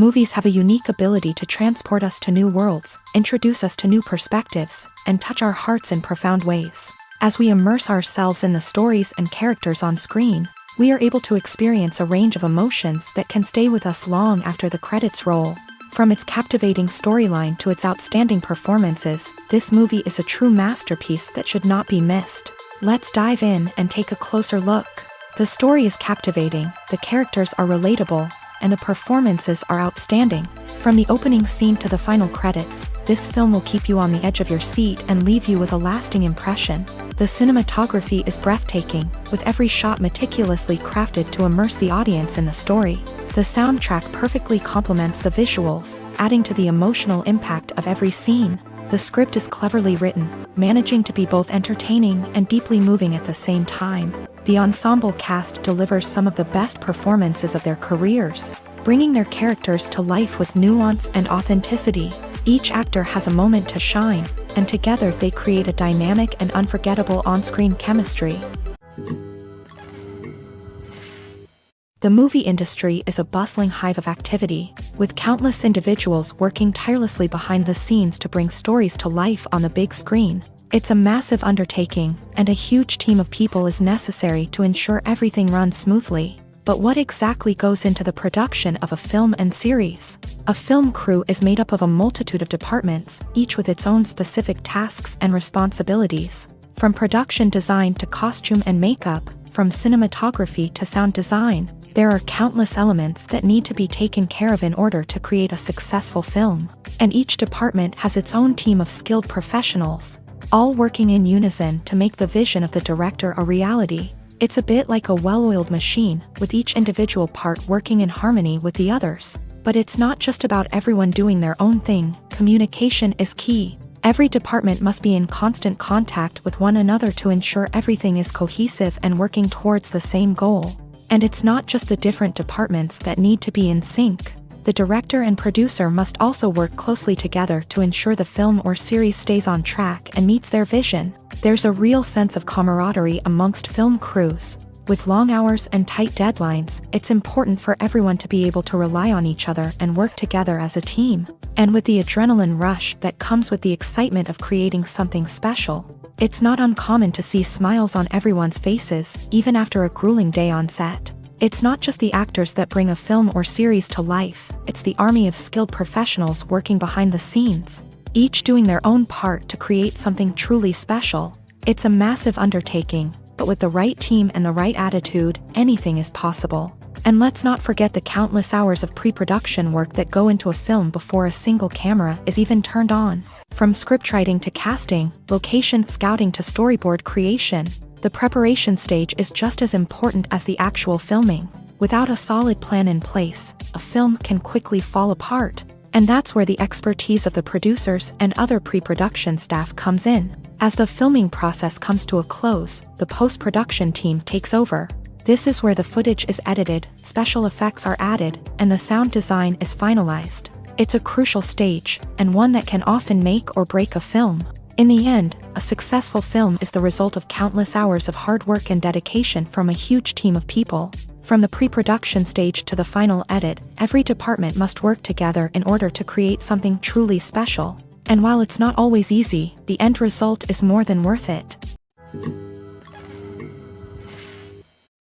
Movies have a unique ability to transport us to new worlds, introduce us to new perspectives, and touch our hearts in profound ways. As we immerse ourselves in the stories and characters on screen, we are able to experience a range of emotions that can stay with us long after the credits roll. From its captivating storyline to its outstanding performances, this movie is a true masterpiece that should not be missed. Let's dive in and take a closer look. The story is captivating, the characters are relatable, and the performances are outstanding. From the opening scene to the final credits, this film will keep you on the edge of your seat and leave you with a lasting impression. The cinematography is breathtaking, with every shot meticulously crafted to immerse the audience in the story. The soundtrack perfectly complements the visuals, adding to the emotional impact of every scene. The script is cleverly written, managing to be both entertaining and deeply moving at the same time. The ensemble cast delivers some of the best performances of their careers, bringing their characters to life with nuance and authenticity. Each actor has a moment to shine, and together they create a dynamic and unforgettable on-screen chemistry. The movie industry is a bustling hive of activity, with countless individuals working tirelessly behind the scenes to bring stories to life on the big screen. It's a massive undertaking, and a huge team of people is necessary to ensure everything runs smoothly. But what exactly goes into the production of a film and series? A film crew is made up of a multitude of departments, each with its own specific tasks and responsibilities. From production design to costume and makeup, from cinematography to sound design, there are countless elements that need to be taken care of in order to create a successful film. And each department has its own team of skilled professionals, all working in unison to make the vision of the director a reality. It's a bit like a well-oiled machine, with each individual part working in harmony with the others. But it's not just about everyone doing their own thing. Communication is key. Every department must be in constant contact with one another to ensure everything is cohesive and working towards the same goal. And it's not just the different departments that need to be in sync. The director and producer must also work closely together to ensure the film or series stays on track and meets their vision. There's a real sense of camaraderie amongst film crews. With long hours and tight deadlines, it's important for everyone to be able to rely on each other and work together as a team. And with the adrenaline rush that comes with the excitement of creating something special, it's not uncommon to see smiles on everyone's faces, even after a grueling day on set. It's not just the actors that bring a film or series to life, it's the army of skilled professionals working behind the scenes, each doing their own part to create something truly special. It's a massive undertaking, but with the right team and the right attitude, anything is possible. And let's not forget the countless hours of pre-production work that go into a film before a single camera is even turned on. From scriptwriting to casting, location scouting to storyboard creation, the preparation stage is just as important as the actual filming. Without a solid plan in place, a film can quickly fall apart. And that's where the expertise of the producers and other pre-production staff comes in. As the filming process comes to a close, the post-production team takes over. This is where the footage is edited, special effects are added, and the sound design is finalized. It's a crucial stage, and one that can often make or break a film. In the end, a successful film is the result of countless hours of hard work and dedication from a huge team of people. From the pre-production stage to the final edit, every department must work together in order to create something truly special. And while it's not always easy, the end result is more than worth it.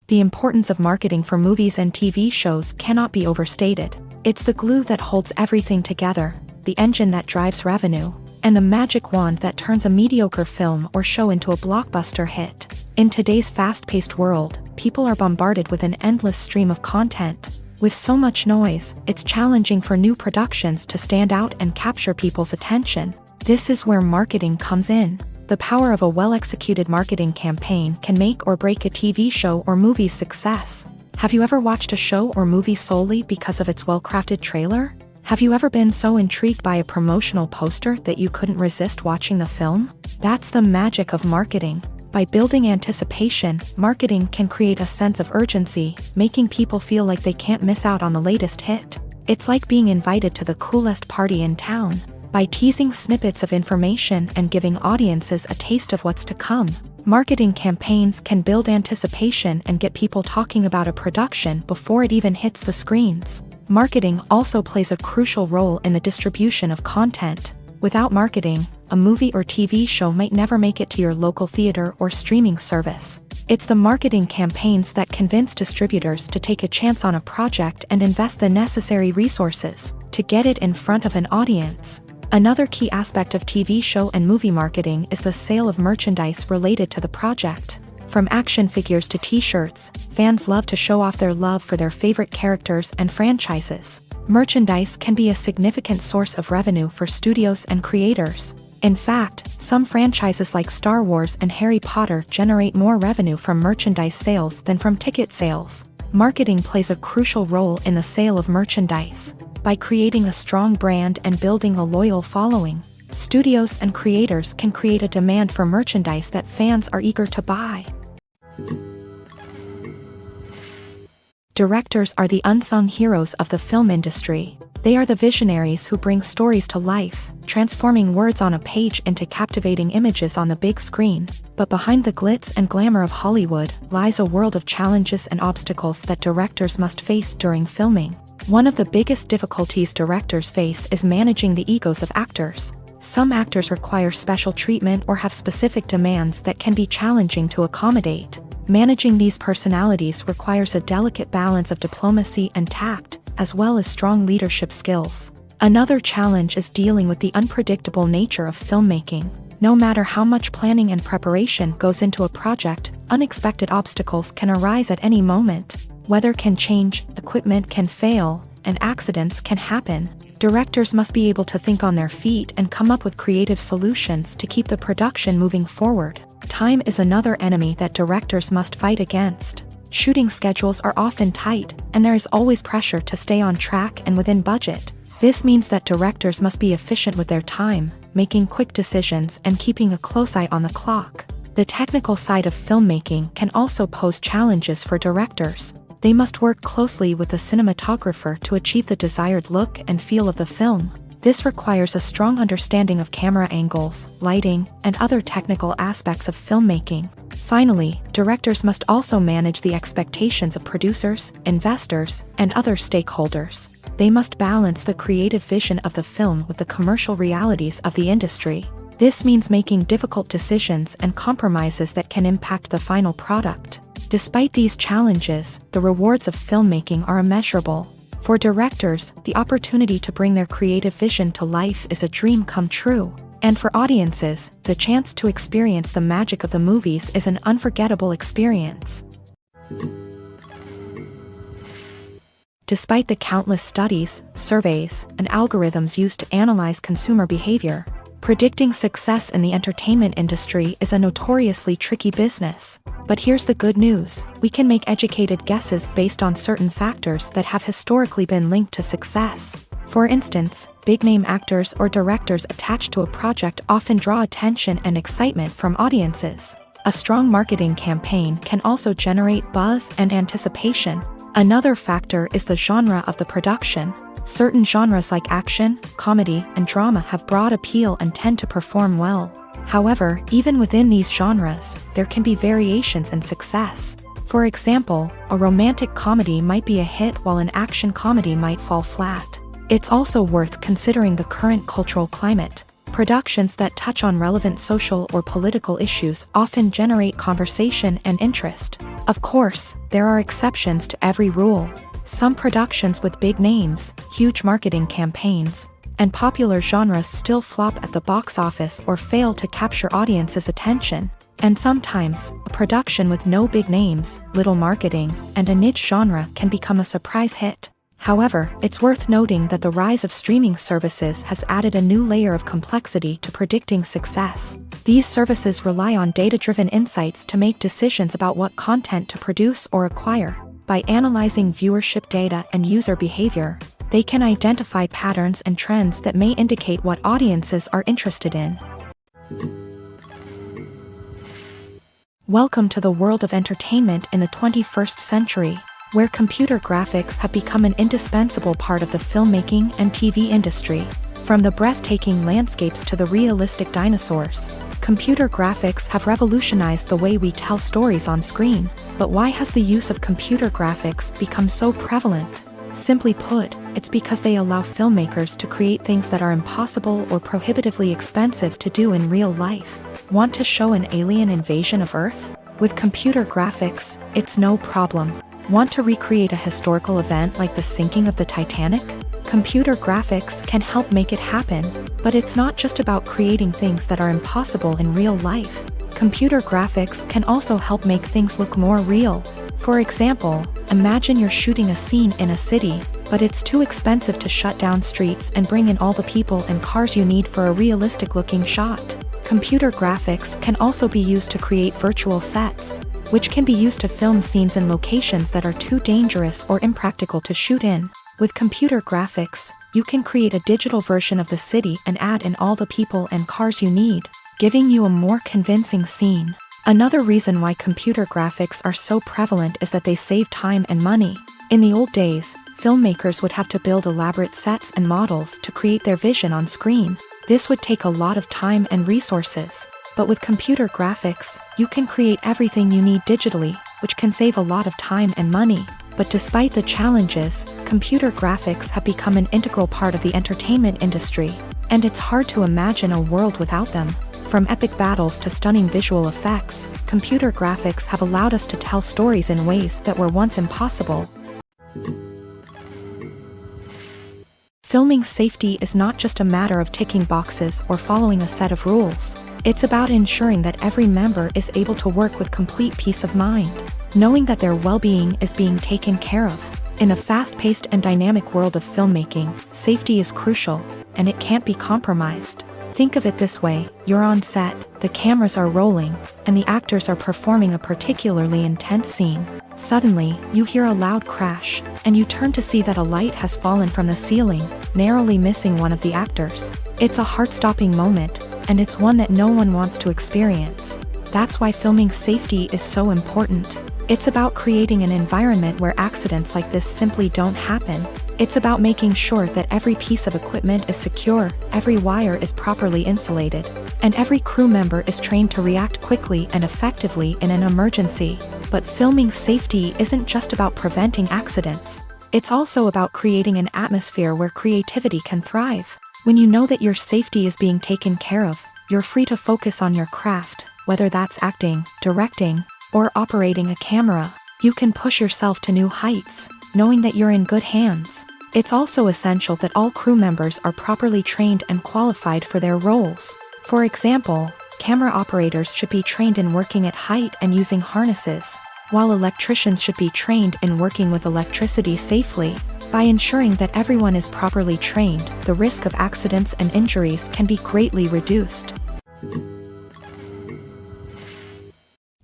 The importance of marketing for movies and TV shows cannot be overstated. It's the glue that holds everything together, the engine that drives revenue, and the magic wand that turns a mediocre film or show into a blockbuster hit. In today's fast-paced world, people are bombarded with an endless stream of content. With so much noise, it's challenging for new productions to stand out and capture people's attention. This is where marketing comes in. The power of a well-executed marketing campaign can make or break a TV show or movie's success. Have you ever watched a show or movie solely because of its well-crafted trailer? Have you ever been so intrigued by a promotional poster that you couldn't resist watching the film? That's the magic of marketing. By building anticipation, marketing can create a sense of urgency, making people feel like they can't miss out on the latest hit. It's like being invited to the coolest party in town. By teasing snippets of information and giving audiences a taste of what's to come, marketing campaigns can build anticipation and get people talking about a production before it even hits the screens. Marketing also plays a crucial role in the distribution of content. Without marketing, a movie or TV show might never make it to your local theater or streaming service. It's the marketing campaigns that convince distributors to take a chance on a project and invest the necessary resources to get it in front of an audience. Another key aspect of TV show and movie marketing is the sale of merchandise related to the project. From action figures to t-shirts, fans love to show off their love for their favorite characters and franchises. Merchandise can be a significant source of revenue for studios and creators. In fact, some franchises like Star Wars and Harry Potter generate more revenue from merchandise sales than from ticket sales. Marketing plays a crucial role in the sale of merchandise. By creating a strong brand and building a loyal following, studios and creators can create a demand for merchandise that fans are eager to buy. Directors are the unsung heroes of the film industry. They are the visionaries who bring stories to life, transforming words on a page into captivating images on the big screen. But behind the glitz and glamour of Hollywood lies a world of challenges and obstacles that directors must face during filming. One of the biggest difficulties directors face is managing the egos of actors. Some actors require special treatment or have specific demands that can be challenging to accommodate. Managing these personalities requires a delicate balance of diplomacy and tact, as well as strong leadership skills. Another challenge is dealing with the unpredictable nature of filmmaking. No matter how much planning and preparation goes into a project, unexpected obstacles can arise at any moment. Weather can change, equipment can fail, and accidents can happen. Directors must be able to think on their feet and come up with creative solutions to keep the production moving forward. Time is another enemy that directors must fight against. Shooting schedules are often tight, and there is always pressure to stay on track and within budget. This means that directors must be efficient with their time, making quick decisions and keeping a close eye on the clock. The technical side of filmmaking can also pose challenges for directors. They must work closely with the cinematographer to achieve the desired look and feel of the film. This requires a strong understanding of camera angles, lighting, and other technical aspects of filmmaking. Finally, directors must also manage the expectations of producers, investors, and other stakeholders. They must balance the creative vision of the film with the commercial realities of the industry. This means making difficult decisions and compromises that can impact the final product. Despite these challenges, the rewards of filmmaking are immeasurable. For directors, the opportunity to bring their creative vision to life is a dream come true. And for audiences, the chance to experience the magic of the movies is an unforgettable experience. Despite the countless studies, surveys, and algorithms used to analyze consumer behavior, predicting success in the entertainment industry is a notoriously tricky business. But here's the good news: we can make educated guesses based on certain factors that have historically been linked to success. For instance, big-name actors or directors attached to a project often draw attention and excitement from audiences. A strong marketing campaign can also generate buzz and anticipation. Another factor is the genre of the production. Certain genres like action, comedy, and drama have broad appeal and tend to perform well. However, even within these genres, there can be variations in success. For example, a romantic comedy might be a hit while an action comedy might fall flat. It's also worth considering the current cultural climate. Productions that touch on relevant social or political issues often generate conversation and interest. Of course, there are exceptions to every rule. Some productions with big names, huge marketing campaigns, and popular genres still flop at the box office or fail to capture audiences' attention. And sometimes, a production with no big names, little marketing, and a niche genre can become a surprise hit. However, it's worth noting that the rise of streaming services has added a new layer of complexity to predicting success. These services rely on data-driven insights to make decisions about what content to produce or acquire. By analyzing viewership data and user behavior, they can identify patterns and trends that may indicate what audiences are interested in. Welcome to the world of entertainment in the 21st century, where computer graphics have become an indispensable part of the filmmaking and TV industry. From the breathtaking landscapes to the realistic dinosaurs, computer graphics have revolutionized the way we tell stories on screen. But why has the use of computer graphics become so prevalent? Simply put, it's because they allow filmmakers to create things that are impossible or prohibitively expensive to do in real life. Want to show an alien invasion of Earth? With computer graphics, it's no problem. Want to recreate a historical event like the sinking of the Titanic? Computer graphics can help make it happen, but it's not just about creating things that are impossible in real life. Computer graphics can also help make things look more real. For example, imagine you're shooting a scene in a city, but it's too expensive to shut down streets and bring in all the people and cars you need for a realistic-looking shot. Computer graphics can also be used to create virtual sets, which can be used to film scenes in locations that are too dangerous or impractical to shoot in. With computer graphics, you can create a digital version of the city and add in all the people and cars you need, giving you a more convincing scene. Another reason why computer graphics are so prevalent is that they save time and money. In the old days, filmmakers would have to build elaborate sets and models to create their vision on screen. This would take a lot of time and resources. But with computer graphics, you can create everything you need digitally, which can save a lot of time and money. But despite the challenges, computer graphics have become an integral part of the entertainment industry, and it's hard to imagine a world without them. From epic battles to stunning visual effects, computer graphics have allowed us to tell stories in ways that were once impossible. Filming safety is not just a matter of ticking boxes or following a set of rules. It's about ensuring that every member is able to work with complete peace of mind, knowing that their well-being is being taken care of. In a fast-paced and dynamic world of filmmaking, safety is crucial, and it can't be compromised. Think of it this way: you're on set, the cameras are rolling, and the actors are performing a particularly intense scene. Suddenly, you hear a loud crash, and you turn to see that a light has fallen from the ceiling, narrowly missing one of the actors. It's a heart-stopping moment, and it's one that no one wants to experience. That's why filming safety is so important. It's about creating an environment where accidents like this simply don't happen. It's about making sure that every piece of equipment is secure, every wire is properly insulated, and every crew member is trained to react quickly and effectively in an emergency. But filming safety isn't just about preventing accidents. It's also about creating an atmosphere where creativity can thrive. When you know that your safety is being taken care of, you're free to focus on your craft, whether that's acting, directing, or operating a camera. You can push yourself to new heights, knowing that you're in good hands. It's also essential that all crew members are properly trained and qualified for their roles. For example, camera operators should be trained in working at height and using harnesses, while electricians should be trained in working with electricity safely. By ensuring that everyone is properly trained, the risk of accidents and injuries can be greatly reduced.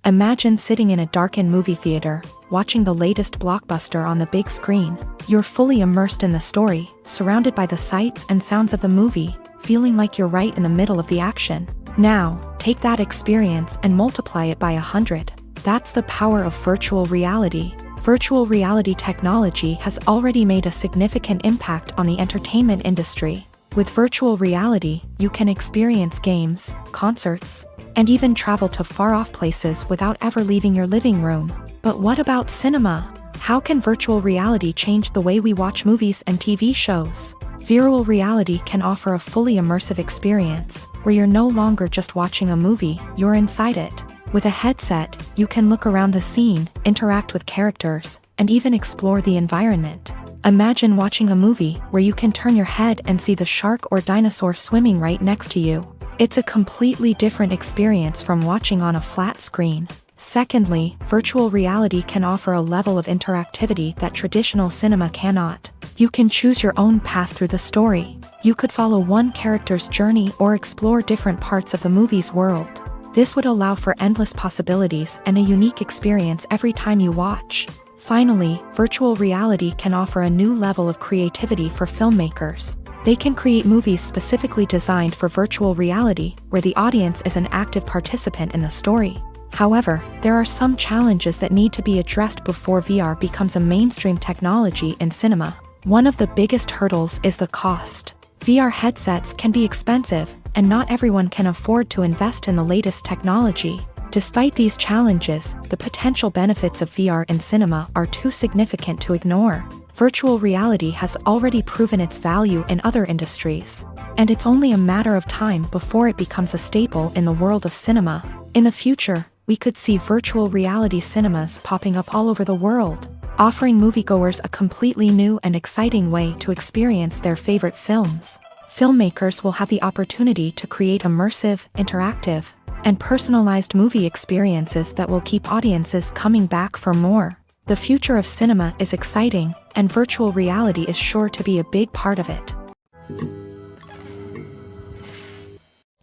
Imagine sitting in a darkened movie theater, watching the latest blockbuster on the big screen. You're fully immersed in the story, surrounded by the sights and sounds of the movie, feeling like you're right in the middle of the action. Now, take that experience and multiply it by 100. That's the power of virtual reality. Virtual reality technology has already made a significant impact on the entertainment industry. With virtual reality, you can experience games, concerts, and even travel to far-off places without ever leaving your living room. But what about cinema? How can virtual reality change the way we watch movies and TV shows? Virtual reality can offer a fully immersive experience, where you're no longer just watching a movie, you're inside it. With a headset, you can look around the scene, interact with characters, and even explore the environment. Imagine watching a movie where you can turn your head and see the shark or dinosaur swimming right next to you. It's a completely different experience from watching on a flat screen. Secondly, virtual reality can offer a level of interactivity that traditional cinema cannot. You can choose your own path through the story. You could follow one character's journey or explore different parts of the movie's world. This would allow for endless possibilities and a unique experience every time you watch. Finally, virtual reality can offer a new level of creativity for filmmakers. They can create movies specifically designed for virtual reality, where the audience is an active participant in the story. However, there are some challenges that need to be addressed before VR becomes a mainstream technology in cinema. One of the biggest hurdles is the cost. VR headsets can be expensive, and not everyone can afford to invest in the latest technology. Despite these challenges, the potential benefits of VR in cinema are too significant to ignore. Virtual reality has already proven its value in other industries, and it's only a matter of time before it becomes a staple in the world of cinema. In the future, we could see virtual reality cinemas popping up all over the world, offering moviegoers a completely new and exciting way to experience their favorite films. Filmmakers will have the opportunity to create immersive, interactive, and personalized movie experiences that will keep audiences coming back for more. The future of cinema is exciting, and virtual reality is sure to be a big part of it.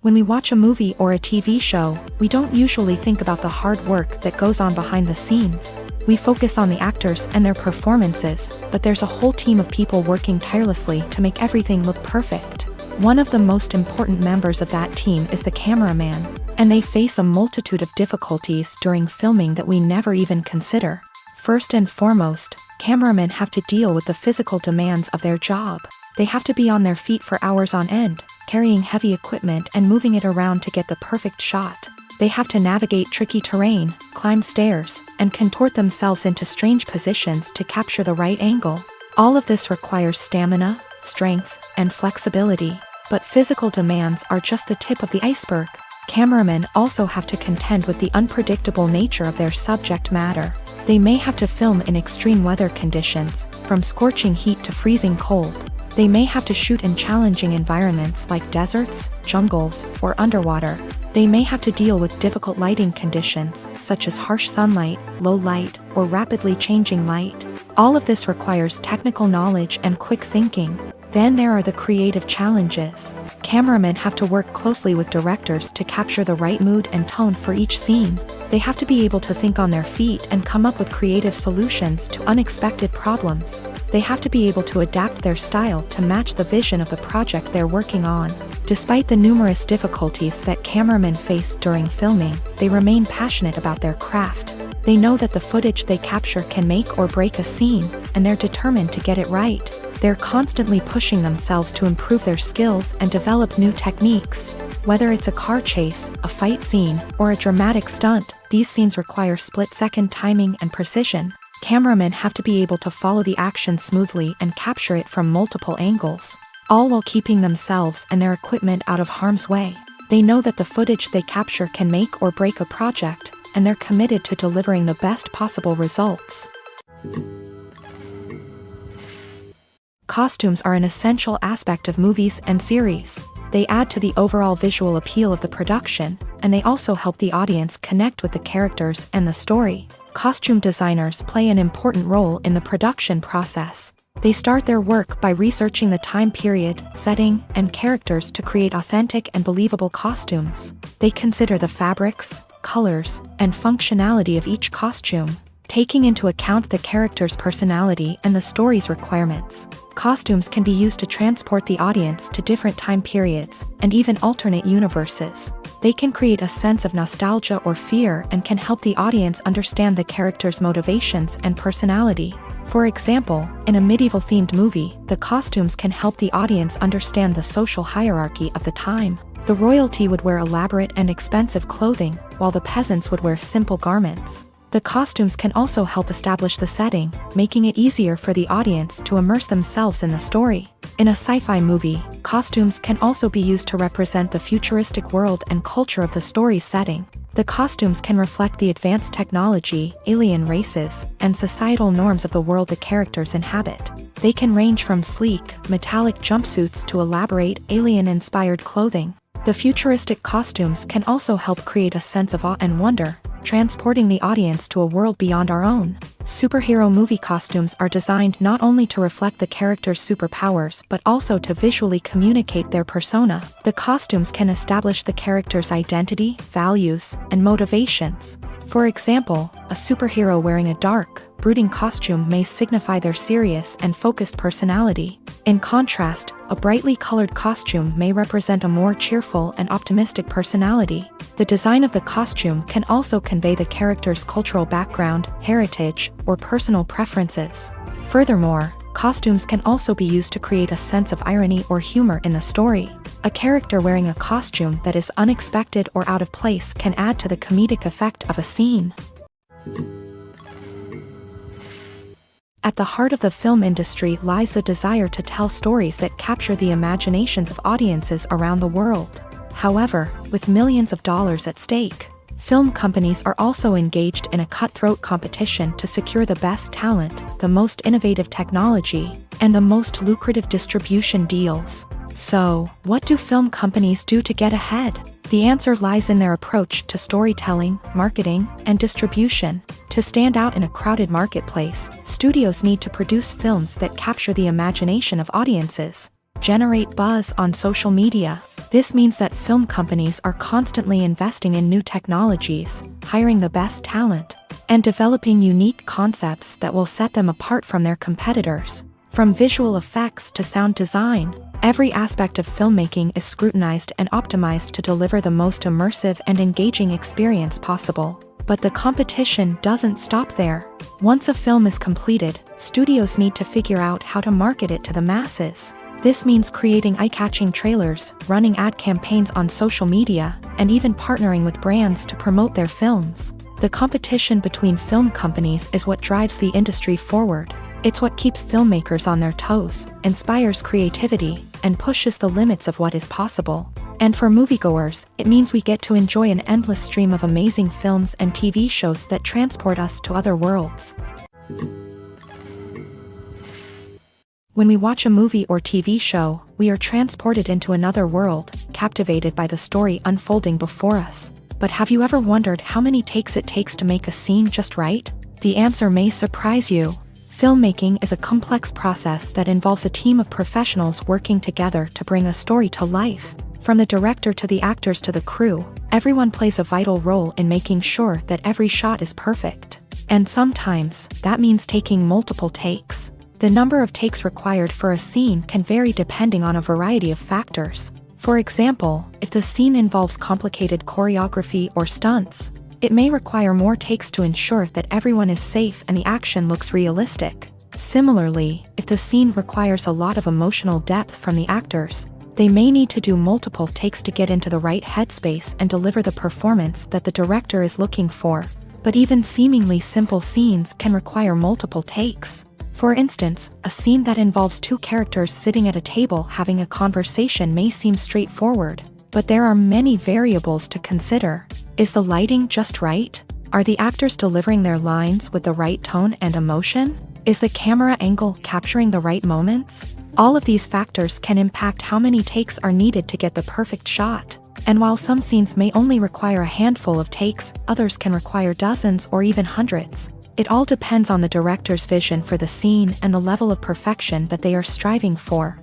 When we watch a movie or a TV show, we don't usually think about the hard work that goes on behind the scenes. We focus on the actors and their performances, but there's a whole team of people working tirelessly to make everything look perfect. One of the most important members of that team is the cameraman, and they face a multitude of difficulties during filming that we never even consider. First and foremost, cameramen have to deal with the physical demands of their job. They have to be on their feet for hours on end, carrying heavy equipment and moving it around to get the perfect shot. They have to navigate tricky terrain, climb stairs, and contort themselves into strange positions to capture the right angle. All of this requires stamina, strength, and flexibility. But physical demands are just the tip of the iceberg. Cameramen also have to contend with the unpredictable nature of their subject matter. They may have to film in extreme weather conditions, from scorching heat to freezing cold. They may have to shoot in challenging environments like deserts, jungles, or underwater. They may have to deal with difficult lighting conditions, such as harsh sunlight, low light, or rapidly changing light. All of this requires technical knowledge and quick thinking. Then there are the creative challenges. Cameramen have to work closely with directors to capture the right mood and tone for each scene. They have to be able to think on their feet and come up with creative solutions to unexpected problems. They have to be able to adapt their style to match the vision of the project they're working on. Despite the numerous difficulties that cameramen face during filming, they remain passionate about their craft. They know that the footage they capture can make or break a scene, and they're determined to get it right. They're constantly pushing themselves to improve their skills and develop new techniques. Whether it's a car chase, a fight scene, or a dramatic stunt, these scenes require split-second timing and precision. Cameramen have to be able to follow the action smoothly and capture it from multiple angles, all while keeping themselves and their equipment out of harm's way. They know that the footage they capture can make or break a project, and they're committed to delivering the best possible results. Costumes are an essential aspect of movies and series. They add to the overall visual appeal of the production, and they also help the audience connect with the characters and the story. Costume designers play an important role in the production process. They start their work by researching the time period, setting, and characters to create authentic and believable costumes. They consider the fabrics, colors, and functionality of each costume, taking into account the character's personality and the story's requirements. Costumes can be used to transport the audience to different time periods and even alternate universes. They can create a sense of nostalgia or fear and can help the audience understand the character's motivations and personality. For example, in a medieval-themed movie, the costumes can help the audience understand the social hierarchy of the time. The royalty would wear elaborate and expensive clothing, while the peasants would wear simple garments. The costumes can also help establish the setting, making it easier for the audience to immerse themselves in the story. In a sci-fi movie, costumes can also be used to represent the futuristic world and culture of the story's setting. The costumes can reflect the advanced technology, alien races, and societal norms of the world the characters inhabit. They can range from sleek, metallic jumpsuits to elaborate, alien-inspired clothing. The futuristic costumes can also help create a sense of awe and wonder, transporting the audience to a world beyond our own. Superhero movie costumes are designed not only to reflect the character's superpowers but also to visually communicate their persona. The costumes can establish the character's identity, values, and motivations. For example, a superhero wearing a dark, brooding costume may signify their serious and focused personality. In contrast, a brightly colored costume may represent a more cheerful and optimistic personality. The design of the costume can also convey the character's cultural background, heritage, or personal preferences. Furthermore, costumes can also be used to create a sense of irony or humor in the story. A character wearing a costume that is unexpected or out of place can add to the comedic effect of a scene. At the heart of the film industry lies the desire to tell stories that capture the imaginations of audiences around the world. However, with millions of dollars at stake, film companies are also engaged in a cutthroat competition to secure the best talent, the most innovative technology, and the most lucrative distribution deals. So, what do film companies do to get ahead? The answer lies in their approach to storytelling, marketing, and distribution. To stand out in a crowded marketplace, studios need to produce films that capture the imagination of audiences, generate buzz on social media. This means that film companies are constantly investing in new technologies, hiring the best talent, and developing unique concepts that will set them apart from their competitors. From visual effects to sound design, every aspect of filmmaking is scrutinized and optimized to deliver the most immersive and engaging experience possible. But the competition doesn't stop there. Once a film is completed, studios need to figure out how to market it to the masses. This means creating eye-catching trailers, running ad campaigns on social media, and even partnering with brands to promote their films. The competition between film companies is what drives the industry forward. It's what keeps filmmakers on their toes, inspires creativity, and pushes the limits of what is possible. And for moviegoers, it means we get to enjoy an endless stream of amazing films and TV shows that transport us to other worlds. When we watch a movie or TV show, we are transported into another world, captivated by the story unfolding before us. But have you ever wondered how many takes it takes to make a scene just right? The answer may surprise you. Filmmaking is a complex process that involves a team of professionals working together to bring a story to life. From the director to the actors to the crew, everyone plays a vital role in making sure that every shot is perfect. And sometimes, that means taking multiple takes. The number of takes required for a scene can vary depending on a variety of factors. For example, if the scene involves complicated choreography or stunts, it may require more takes to ensure that everyone is safe and the action looks realistic. Similarly, if the scene requires a lot of emotional depth from the actors, they may need to do multiple takes to get into the right headspace and deliver the performance that the director is looking for. But even seemingly simple scenes can require multiple takes. For instance, a scene that involves two characters sitting at a table having a conversation may seem straightforward, but there are many variables to consider. Is the lighting just right? Are the actors delivering their lines with the right tone and emotion? Is the camera angle capturing the right moments? All of these factors can impact how many takes are needed to get the perfect shot. And while some scenes may only require a handful of takes, others can require dozens or even hundreds. It all depends on the director's vision for the scene and the level of perfection that they are striving for.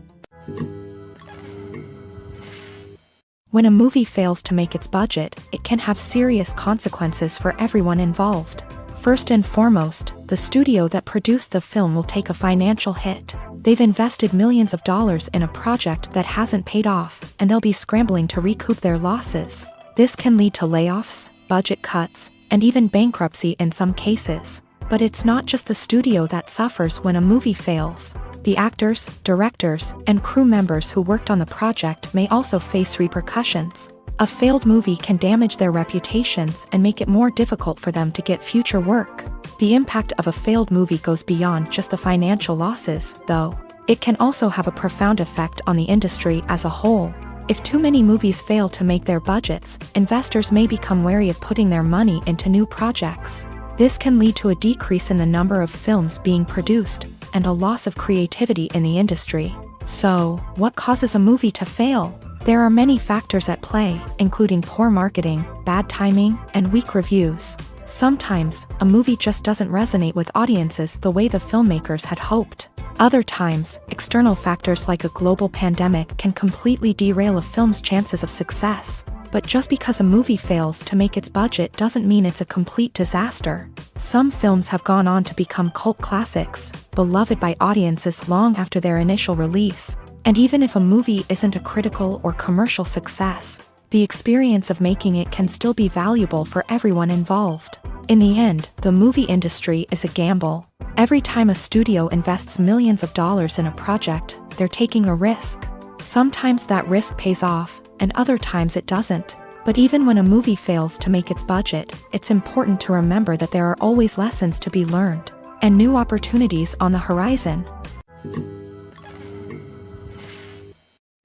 When a movie fails to make its budget, it can have serious consequences for everyone involved. First and foremost, the studio that produced the film will take a financial hit. They've invested millions of dollars in a project that hasn't paid off, and they'll be scrambling to recoup their losses. This can lead to layoffs, budget cuts, and even bankruptcy in some cases. But it's not just the studio that suffers when a movie fails. The actors, directors, and crew members who worked on the project may also face repercussions. A failed movie can damage their reputations and make it more difficult for them to get future work. The impact of a failed movie goes beyond just the financial losses, though. It can also have a profound effect on the industry as a whole. If too many movies fail to make their budgets, investors may become wary of putting their money into new projects. This can lead to a decrease in the number of films being produced, and a loss of creativity in the industry. So, what causes a movie to fail? There are many factors at play, including poor marketing, bad timing, and weak reviews. Sometimes, a movie just doesn't resonate with audiences the way the filmmakers had hoped. Other times, external factors like a global pandemic can completely derail a film's chances of success. But just because a movie fails to make its budget doesn't mean it's a complete disaster. Some films have gone on to become cult classics, beloved by audiences long after their initial release. And even if a movie isn't a critical or commercial success, the experience of making it can still be valuable for everyone involved. In the end, the movie industry is a gamble. Every time a studio invests millions of dollars in a project, they're taking a risk. Sometimes that risk pays off, and other times it doesn't. But even when a movie fails to make its budget, it's important to remember that there are always lessons to be learned, and new opportunities on the horizon.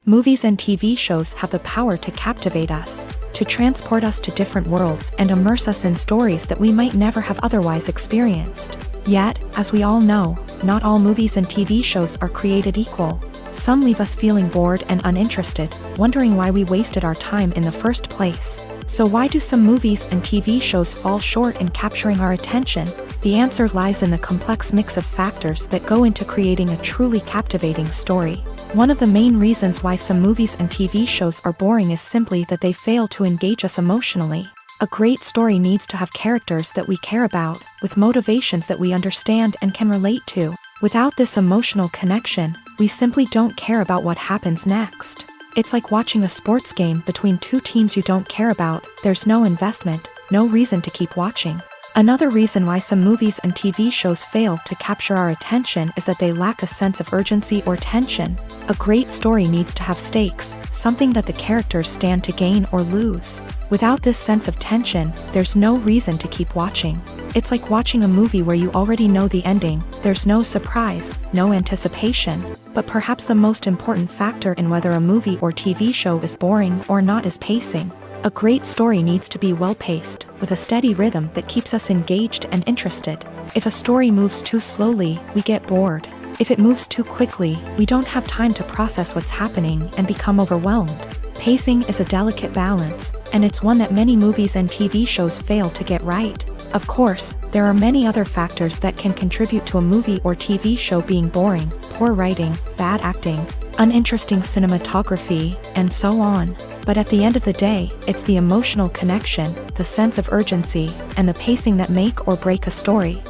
Movies and TV shows have the power to captivate us, to transport us to different worlds and immerse us in stories that we might never have otherwise experienced. Yet, as we all know, not all movies and TV shows are created equal. Some leave us feeling bored and uninterested, wondering why we wasted our time in the first place. So why do some movies and TV shows fall short in capturing our attention? The answer lies in the complex mix of factors that go into creating a truly captivating story. One of the main reasons why some movies and TV shows are boring is simply that they fail to engage us emotionally. A great story needs to have characters that we care about, with motivations that we understand and can relate to. Without this emotional connection, we simply don't care about what happens next. It's like watching a sports game between two teams you don't care about. There's no investment, no reason to keep watching. Another reason why some movies and TV shows fail to capture our attention is that they lack a sense of urgency or tension. A great story needs to have stakes, something that the characters stand to gain or lose. Without this sense of tension, there's no reason to keep watching. It's like watching a movie where you already know the ending. There's no surprise, no anticipation. But perhaps the most important factor in whether a movie or TV show is boring or not is pacing. A great story needs to be well-paced, with a steady rhythm that keeps us engaged and interested. If a story moves too slowly, we get bored. If it moves too quickly, we don't have time to process what's happening and become overwhelmed. Pacing is a delicate balance, and it's one that many movies and TV shows fail to get right. Of course, there are many other factors that can contribute to a movie or TV show being boring: poor writing, bad acting, uninteresting cinematography, and so on. But at the end of the day, it's the emotional connection, the sense of urgency, and the pacing that make or break a story.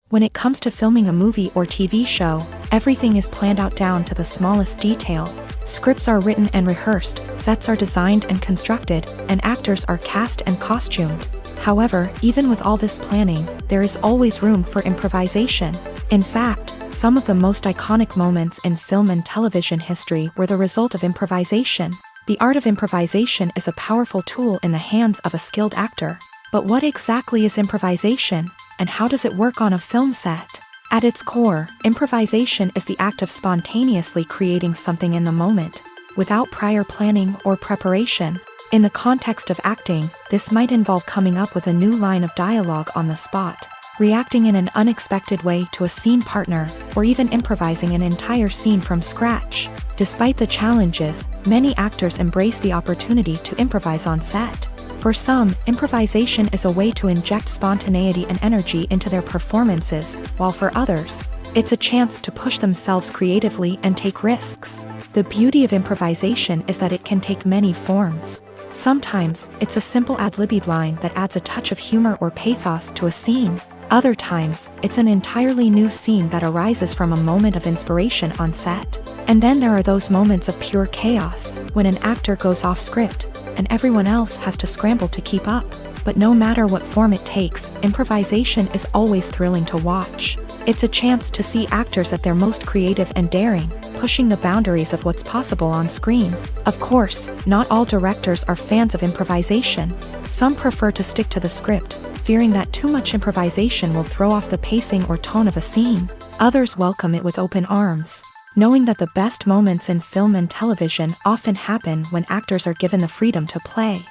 When it comes to filming a movie or TV show, everything is planned out down to the smallest detail. Scripts are written and rehearsed, sets are designed and constructed, and actors are cast and costumed. However, even with all this planning, there is always room for improvisation. In fact, some of the most iconic moments in film and television history were the result of improvisation. The art of improvisation is a powerful tool in the hands of a skilled actor. But what exactly is improvisation, and how does it work on a film set? At its core, improvisation is the act of spontaneously creating something in the moment, without prior planning or preparation. In the context of acting, this might involve coming up with a new line of dialogue on the spot, reacting in an unexpected way to a scene partner, or even improvising an entire scene from scratch. Despite the challenges, many actors embrace the opportunity to improvise on set. For some, improvisation is a way to inject spontaneity and energy into their performances, while for others, it's a chance to push themselves creatively and take risks. The beauty of improvisation is that it can take many forms. Sometimes, it's a simple ad-libbed line that adds a touch of humor or pathos to a scene. Other times, it's an entirely new scene that arises from a moment of inspiration on set. And then there are those moments of pure chaos, when an actor goes off script, and everyone else has to scramble to keep up. But no matter what form it takes, improvisation is always thrilling to watch. It's a chance to see actors at their most creative and daring, pushing the boundaries of what's possible on screen. Of course, not all directors are fans of improvisation. Some prefer to stick to the script, fearing that too much improvisation will throw off the pacing or tone of a scene. Others welcome it with open arms. knowing that the best moments in film and television often happen when actors are given the freedom to play.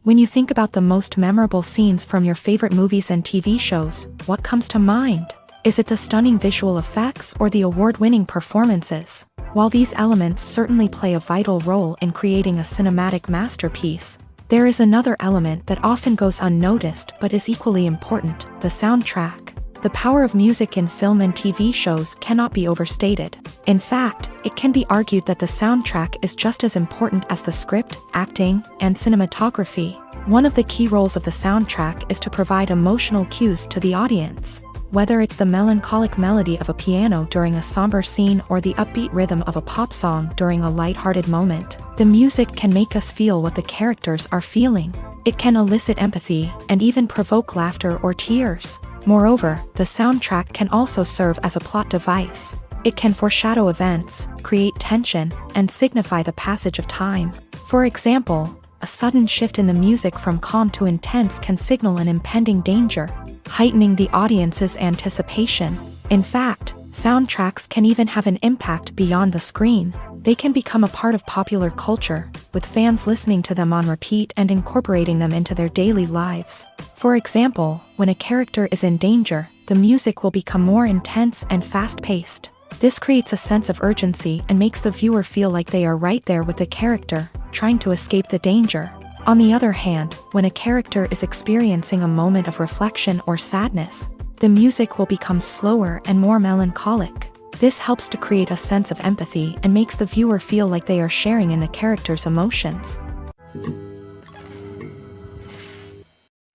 When you think about the most memorable scenes from your favorite movies and TV shows, what comes to mind? Is it the stunning visual effects or the award-winning performances? While these elements certainly play a vital role in creating a cinematic masterpiece, there is another element that often goes unnoticed but is equally important: the soundtrack. The power of music in film and TV shows cannot be overstated. In fact, it can be argued that the soundtrack is just as important as the script, acting, and cinematography. One of the key roles of the soundtrack is to provide emotional cues to the audience. Whether it's the melancholic melody of a piano during a somber scene or the upbeat rhythm of a pop song during a lighthearted moment, the music can make us feel what the characters are feeling. It can elicit empathy and even provoke laughter or tears. Moreover, the soundtrack can also serve as a plot device. It can foreshadow events, create tension, and signify the passage of time. For example, a sudden shift in the music from calm to intense can signal an impending danger, heightening the audience's anticipation. In fact, soundtracks can even have an impact beyond the screen. They can become a part of popular culture, with fans listening to them on repeat and incorporating them into their daily lives. For example, when a character is in danger, the music will become more intense and fast-paced. This creates a sense of urgency and makes the viewer feel like they are right there with the character, trying to escape the danger. On the other hand, when a character is experiencing a moment of reflection or sadness, the music will become slower and more melancholic. This helps to create a sense of empathy and makes the viewer feel like they are sharing in the character's emotions.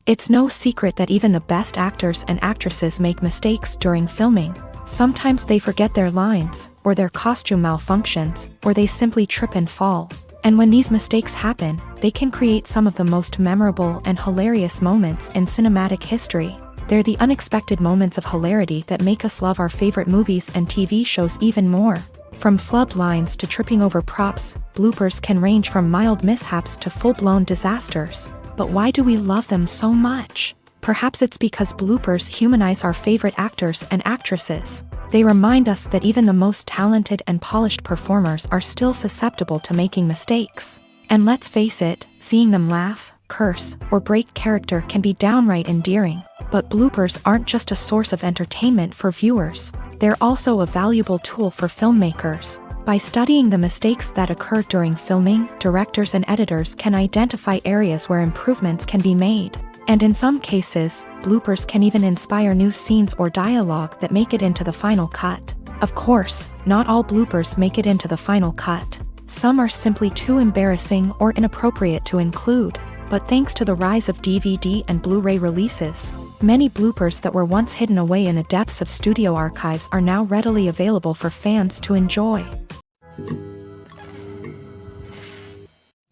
It's no secret that even the best actors and actresses make mistakes during filming. Sometimes they forget their lines, or their costume malfunctions, or they simply trip and fall. And when these mistakes happen, they can create some of the most memorable and hilarious moments in cinematic history. They're the unexpected moments of hilarity that make us love our favorite movies and TV shows even more. From flubbed lines to tripping over props, bloopers can range from mild mishaps to full-blown disasters. But why do we love them so much? Perhaps it's because bloopers humanize our favorite actors and actresses. They remind us that even the most talented and polished performers are still susceptible to making mistakes. And let's face it, seeing them laugh, curse, or break character can be downright endearing. But bloopers aren't just a source of entertainment for viewers. They're also a valuable tool for filmmakers. By studying the mistakes that occur during filming, directors and editors can identify areas where improvements can be made. And in some cases, bloopers can even inspire new scenes or dialogue that make it into the final cut. Of course, not all bloopers make it into the final cut. Some are simply too embarrassing or inappropriate to include. But thanks to the rise of DVD and Blu-ray releases, many bloopers that were once hidden away in the depths of studio archives are now readily available for fans to enjoy.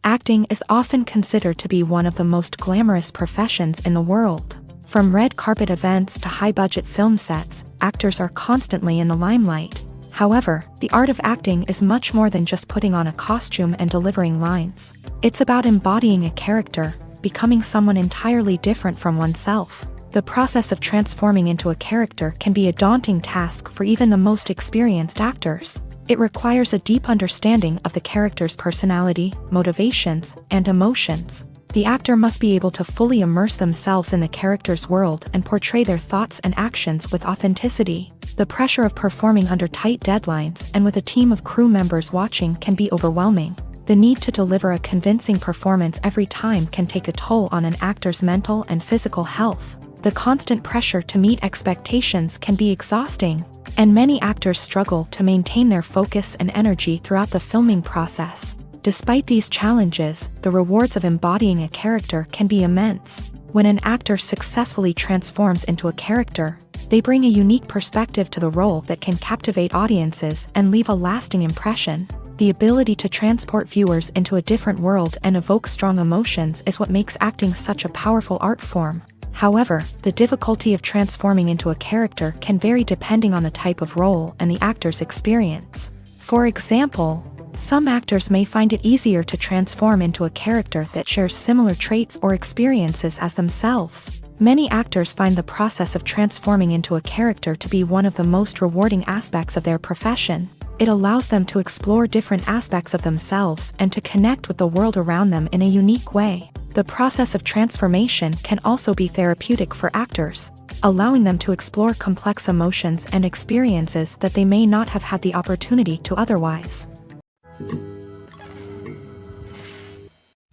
Acting is often considered to be one of the most glamorous professions in the world. From red carpet events to high-budget film sets, actors are constantly in the limelight. However, the art of acting is much more than just putting on a costume and delivering lines. It's about embodying a character, becoming someone entirely different from oneself. The process of transforming into a character can be a daunting task for even the most experienced actors. It requires a deep understanding of the character's personality, motivations, and emotions. The actor must be able to fully immerse themselves in the character's world and portray their thoughts and actions with authenticity. The pressure of performing under tight deadlines and with a team of crew members watching can be overwhelming. The need to deliver a convincing performance every time can take a toll on an actor's mental and physical health. The constant pressure to meet expectations can be exhausting, and many actors struggle to maintain their focus and energy throughout the filming process. Despite these challenges, the rewards of embodying a character can be immense. When an actor successfully transforms into a character, they bring a unique perspective to the role that can captivate audiences and leave a lasting impression. The ability to transport viewers into a different world and evoke strong emotions is what makes acting such a powerful art form. However, the difficulty of transforming into a character can vary depending on the type of role and the actor's experience. For example, some actors may find it easier to transform into a character that shares similar traits or experiences as themselves. Many actors find the process of transforming into a character to be one of the most rewarding aspects of their profession. It allows them to explore different aspects of themselves and to connect with the world around them in a unique way. The process of transformation can also be therapeutic for actors, allowing them to explore complex emotions and experiences that they may not have had the opportunity to otherwise.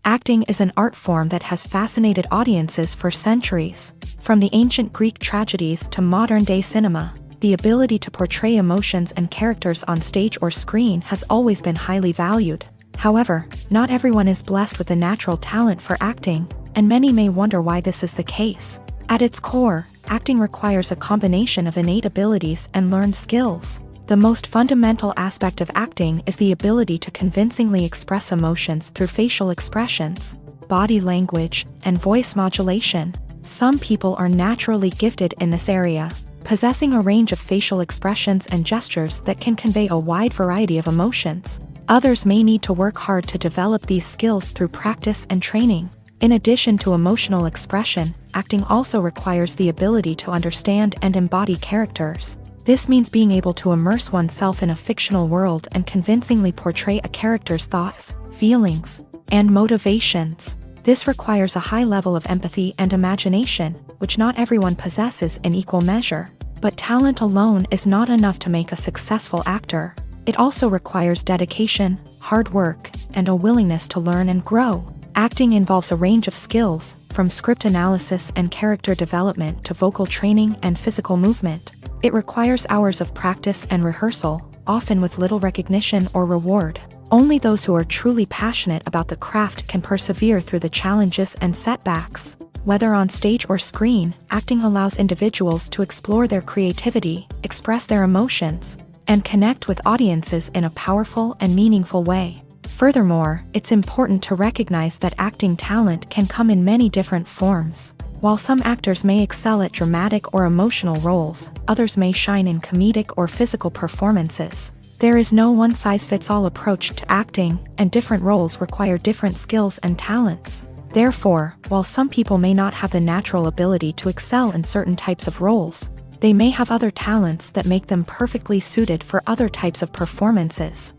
Acting is an art form that has fascinated audiences for centuries. From the ancient Greek tragedies to modern-day cinema, the ability to portray emotions and characters on stage or screen has always been highly valued. However, not everyone is blessed with a natural talent for acting, and many may wonder why this is the case. At its core, acting requires a combination of innate abilities and learned skills. The most fundamental aspect of acting is the ability to convincingly express emotions through facial expressions, body language, and voice modulation. Some people are naturally gifted in this area, possessing a range of facial expressions and gestures that can convey a wide variety of emotions. Others may need to work hard to develop these skills through practice and training. In addition to emotional expression, acting also requires the ability to understand and embody characters. This means being able to immerse oneself in a fictional world and convincingly portray a character's thoughts, feelings, and motivations. This requires a high level of empathy and imagination, which not everyone possesses in equal measure. But talent alone is not enough to make a successful actor. It also requires dedication, hard work, and a willingness to learn and grow. Acting involves a range of skills, from script analysis and character development to vocal training and physical movement. It requires hours of practice and rehearsal, often with little recognition or reward. Only those who are truly passionate about the craft can persevere through the challenges and setbacks. Whether on stage or screen, acting allows individuals to explore their creativity, express their emotions, and connect with audiences in a powerful and meaningful way. Furthermore, it's important to recognize that acting talent can come in many different forms. While some actors may excel at dramatic or emotional roles, others may shine in comedic or physical performances. There is no one-size-fits-all approach to acting, and different roles require different skills and talents. Therefore, while some people may not have the natural ability to excel in certain types of roles, they may have other talents that make them perfectly suited for other types of performances.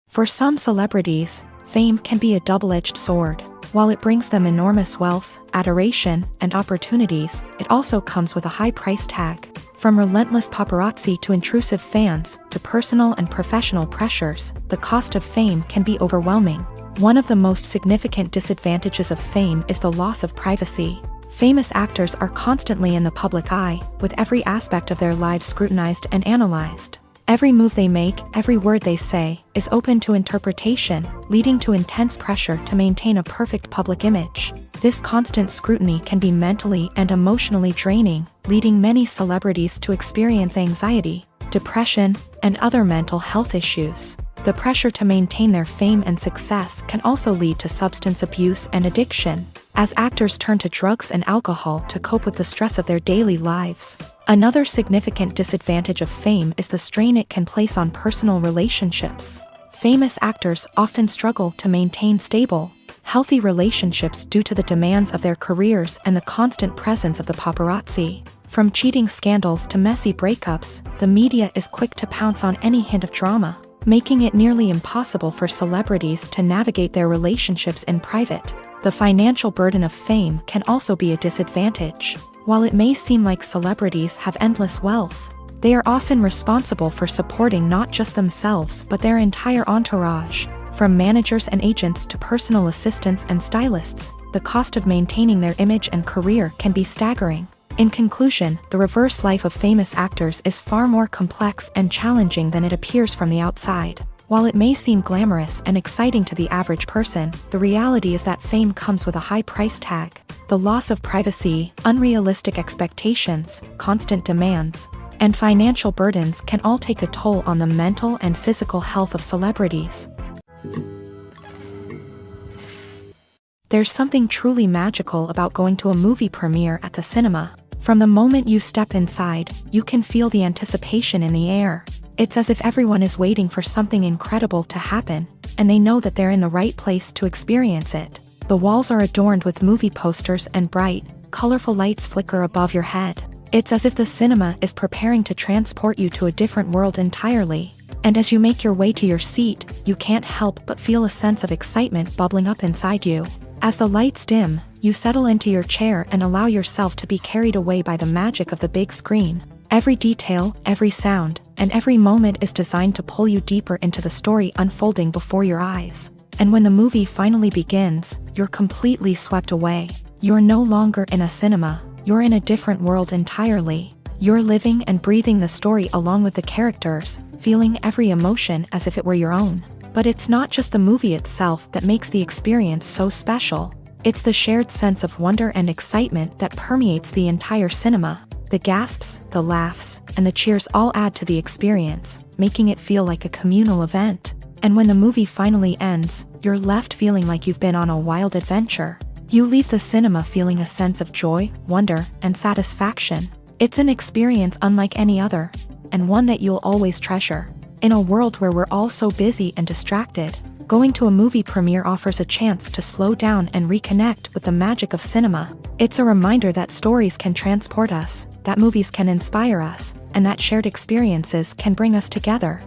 For some celebrities, fame can be a double-edged sword. While it brings them enormous wealth, adoration, and opportunities, it also comes with a high price tag. From relentless paparazzi to intrusive fans, to personal and professional pressures, the cost of fame can be overwhelming. One of the most significant disadvantages of fame is the loss of privacy. Famous actors are constantly in the public eye, with every aspect of their lives scrutinized and analyzed. Every move they make, every word they say, is open to interpretation, leading to intense pressure to maintain a perfect public image. This constant scrutiny can be mentally and emotionally draining, leading many celebrities to experience anxiety, depression, and other mental health issues. The pressure to maintain their fame and success can also lead to substance abuse and addiction, as actors turn to drugs and alcohol to cope with the stress of their daily lives. Another significant disadvantage of fame is the strain it can place on personal relationships. Famous actors often struggle to maintain stable, healthy relationships due to the demands of their careers and the constant presence of the paparazzi. From cheating scandals to messy breakups, the media is quick to pounce on any hint of drama, making it nearly impossible for celebrities to navigate their relationships in private. The financial burden of fame can also be a disadvantage. While it may seem like celebrities have endless wealth, they are often responsible for supporting not just themselves but their entire entourage. From managers and agents to personal assistants and stylists, the cost of maintaining their image and career can be staggering. In conclusion, the reverse life of famous actors is far more complex and challenging than it appears from the outside. While it may seem glamorous and exciting to the average person, the reality is that fame comes with a high price tag. The loss of privacy, unrealistic expectations, constant demands, and financial burdens can all take a toll on the mental and physical health of celebrities. There's something truly magical about going to a movie premiere at the cinema. From the moment you step inside, you can feel the anticipation in the air. It's as if everyone is waiting for something incredible to happen, and they know that they're in the right place to experience it. The walls are adorned with movie posters and bright, colorful lights flicker above your head. It's as if the cinema is preparing to transport you to a different world entirely. And as you make your way to your seat, you can't help but feel a sense of excitement bubbling up inside you. As the lights dim, you settle into your chair and allow yourself to be carried away by the magic of the big screen. Every detail, every sound, and every moment is designed to pull you deeper into the story unfolding before your eyes. And when the movie finally begins, you're completely swept away. You're no longer in a cinema, you're in a different world entirely. You're living and breathing the story along with the characters, feeling every emotion as if it were your own. But it's not just the movie itself that makes the experience so special. It's the shared sense of wonder and excitement that permeates the entire cinema. The gasps, the laughs, and the cheers all add to the experience, making it feel like a communal event. And when the movie finally ends, you're left feeling like you've been on a wild adventure. You leave the cinema feeling a sense of joy, wonder, and satisfaction. It's an experience unlike any other, and one that you'll always treasure. In a world where we're all so busy and distracted, going to a movie premiere offers a chance to slow down and reconnect with the magic of cinema. It's a reminder that stories can transport us, that movies can inspire us, and that shared experiences can bring us together.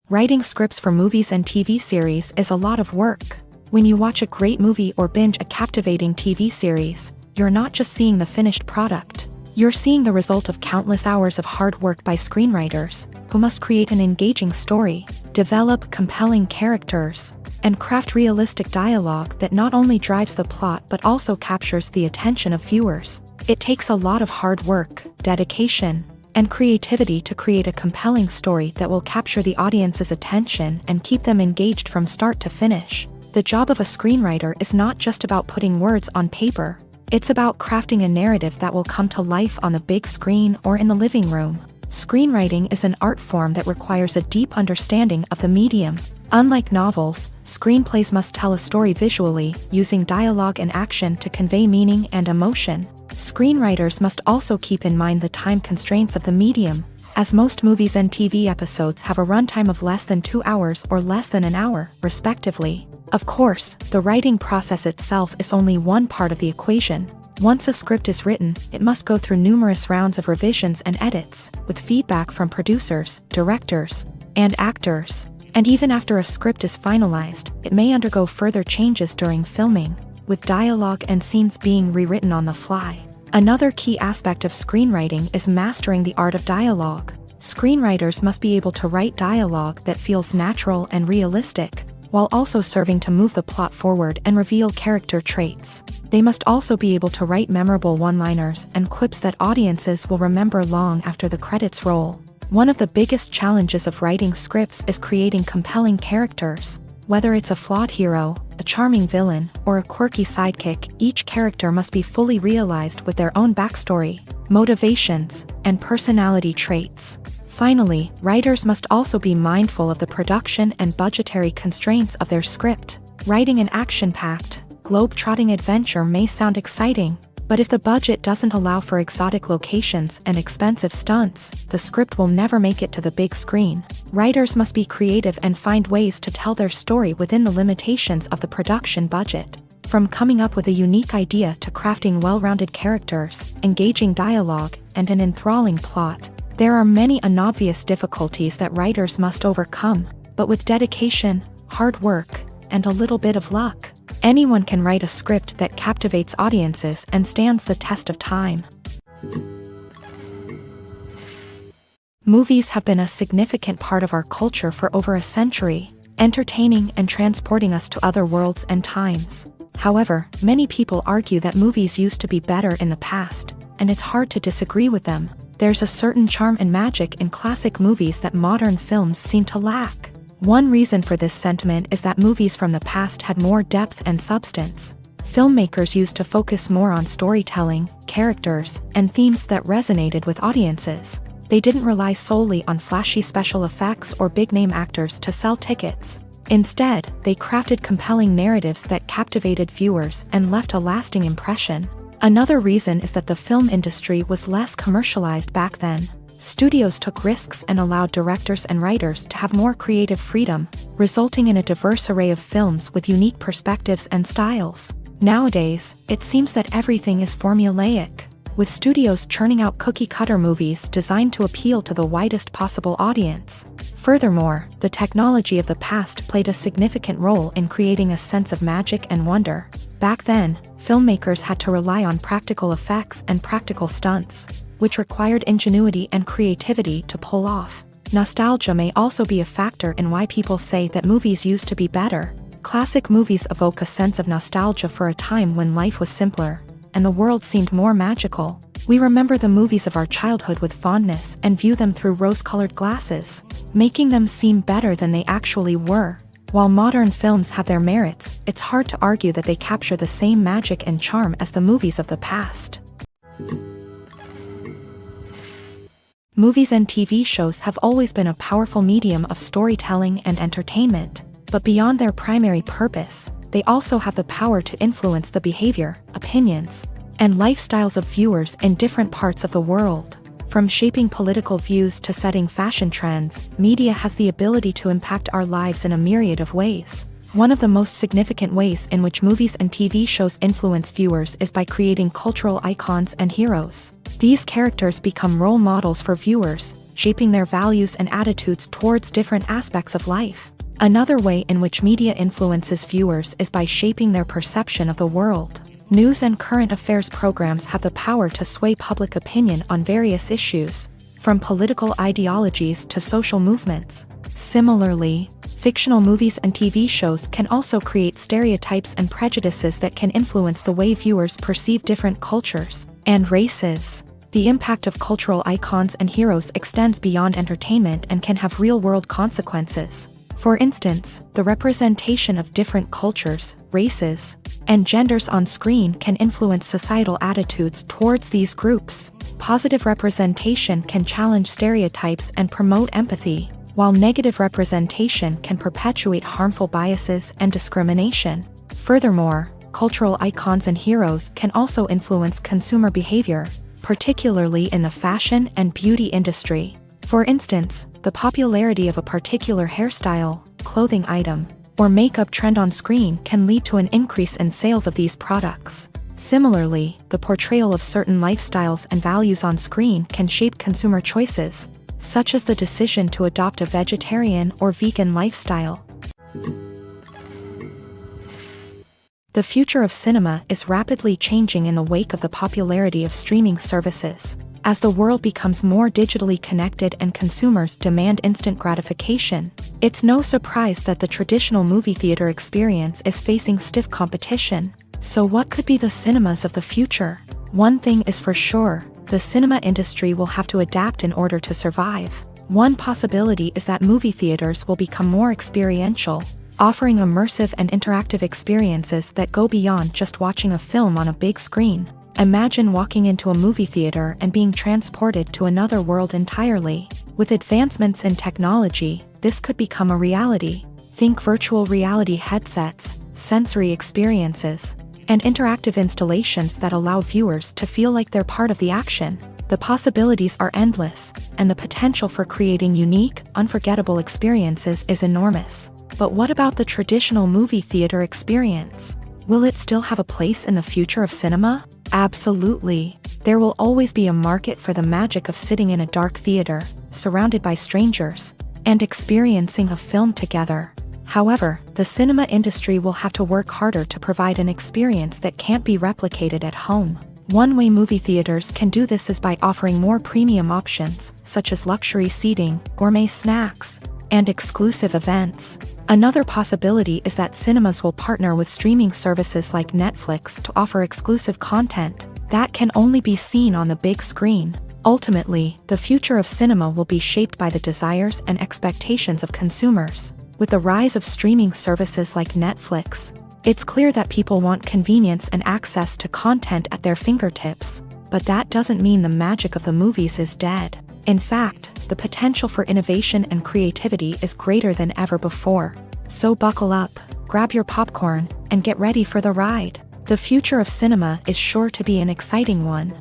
Writing scripts for movies and TV series is a lot of work. When you watch a great movie or binge a captivating TV series, you're not just seeing the finished product. You're seeing the result of countless hours of hard work by screenwriters, who must create an engaging story, develop compelling characters, and craft realistic dialogue that not only drives the plot but also captures the attention of viewers. It takes a lot of hard work, dedication, and creativity to create a compelling story that will capture the audience's attention and keep them engaged from start to finish. The job of a screenwriter is not just about putting words on paper. It's about crafting a narrative that will come to life on the big screen or in the living room. Screenwriting is an art form that requires a deep understanding of the medium. Unlike novels, screenplays must tell a story visually, using dialogue and action to convey meaning and emotion. Screenwriters must also keep in mind the time constraints of the medium, as most movies and TV episodes have a runtime of less than 2 hours or less than an hour, respectively. Of course, the writing process itself is only one part of the equation. Once a script is written, it must go through numerous rounds of revisions and edits, with feedback from producers, directors, and actors. And even after a script is finalized, it may undergo further changes during filming, with dialogue and scenes being rewritten on the fly. Another key aspect of screenwriting is mastering the art of dialogue. Screenwriters must be able to write dialogue that feels natural and realistic, while also serving to move the plot forward and reveal character traits. They must also be able to write memorable one-liners and quips that audiences will remember long after the credits roll. One of the biggest challenges of writing scripts is creating compelling characters. Whether it's a flawed hero, a charming villain, or a quirky sidekick, each character must be fully realized with their own backstory, motivations, and personality traits. Finally, writers must also be mindful of the production and budgetary constraints of their script. Writing an action-packed, globe-trotting adventure may sound exciting, but if the budget doesn't allow for exotic locations and expensive stunts, the script will never make it to the big screen. Writers must be creative and find ways to tell their story within the limitations of the production budget. From coming up with a unique idea to crafting well-rounded characters, engaging dialogue, and an enthralling plot, there are many unobvious difficulties that writers must overcome, but with dedication, hard work, and a little bit of luck, anyone can write a script that captivates audiences and stands the test of time. Movies have been a significant part of our culture for over a century, entertaining and transporting us to other worlds and times. However, many people argue that movies used to be better in the past, and it's hard to disagree with them. There's a certain charm and magic in classic movies that modern films seem to lack. One reason for this sentiment is that movies from the past had more depth and substance. Filmmakers used to focus more on storytelling, characters, and themes that resonated with audiences. They didn't rely solely on flashy special effects or big-name actors to sell tickets. Instead, they crafted compelling narratives that captivated viewers and left a lasting impression. Another reason is that the film industry was less commercialized back then. Studios took risks and allowed directors and writers to have more creative freedom, resulting in a diverse array of films with unique perspectives and styles. Nowadays, it seems that everything is formulaic, with studios churning out cookie-cutter movies designed to appeal to the widest possible audience. Furthermore, the technology of the past played a significant role in creating a sense of magic and wonder. Back then, filmmakers had to rely on practical effects and practical stunts, which required ingenuity and creativity to pull off. Nostalgia may also be a factor in why people say that movies used to be better. Classic movies evoke a sense of nostalgia for a time when life was simpler, and the world seemed more magical. We remember the movies of our childhood with fondness and view them through rose-colored glasses, making them seem better than they actually were. While modern films have their merits, it's hard to argue that they capture the same magic and charm as the movies of the past. Movies and TV shows have always been a powerful medium of storytelling and entertainment, but beyond their primary purpose, they also have the power to influence the behavior, opinions, and lifestyles of viewers in different parts of the world. From shaping political views to setting fashion trends, media has the ability to impact our lives in a myriad of ways. One of the most significant ways in which movies and TV shows influence viewers is by creating cultural icons and heroes. These characters become role models for viewers, shaping their values and attitudes towards different aspects of life. Another way in which media influences viewers is by shaping their perception of the world. News and current affairs programs have the power to sway public opinion on various issues, from political ideologies to social movements. Similarly, fictional movies and TV shows can also create stereotypes and prejudices that can influence the way viewers perceive different cultures and races. The impact of cultural icons and heroes extends beyond entertainment and can have real-world consequences. For instance, the representation of different cultures, races, and genders on screen can influence societal attitudes towards these groups. Positive representation can challenge stereotypes and promote empathy, while negative representation can perpetuate harmful biases and discrimination. Furthermore, cultural icons and heroes can also influence consumer behavior, particularly in the fashion and beauty industry. For instance, the popularity of a particular hairstyle, clothing item, or makeup trend on screen can lead to an increase in sales of these products. Similarly, the portrayal of certain lifestyles and values on screen can shape consumer choices, such as the decision to adopt a vegetarian or vegan lifestyle. The future of cinema is rapidly changing in the wake of the popularity of streaming services. As the world becomes more digitally connected and consumers demand instant gratification, it's no surprise that the traditional movie theater experience is facing stiff competition. So what could be the cinemas of the future? One thing is for sure, the cinema industry will have to adapt in order to survive. One possibility is that movie theaters will become more experiential, offering immersive and interactive experiences that go beyond just watching a film on a big screen. Imagine walking into a movie theater and being transported to another world entirely. With advancements in technology, this could become a reality. Think virtual reality headsets, sensory experiences, and interactive installations that allow viewers to feel like they're part of the action. The possibilities are endless, and the potential for creating unique, unforgettable experiences is enormous. But what about the traditional movie theater experience? Will it still have a place in the future of cinema? Absolutely. There will always be a market for the magic of sitting in a dark theater, surrounded by strangers, and experiencing a film together. However, the cinema industry will have to work harder to provide an experience that can't be replicated at home. One way movie theaters can do this is by offering more premium options, such as luxury seating, gourmet snacks, and exclusive events. Another possibility is that cinemas will partner with streaming services like Netflix to offer exclusive content that can only be seen on the big screen. Ultimately, the future of cinema will be shaped by the desires and expectations of consumers. With the rise of streaming services like Netflix, it's clear that people want convenience and access to content at their fingertips. But that doesn't mean the magic of the movies is dead. In fact, the potential for innovation and creativity is greater than ever before. So buckle up, grab your popcorn, and get ready for the ride. The future of cinema is sure to be an exciting one.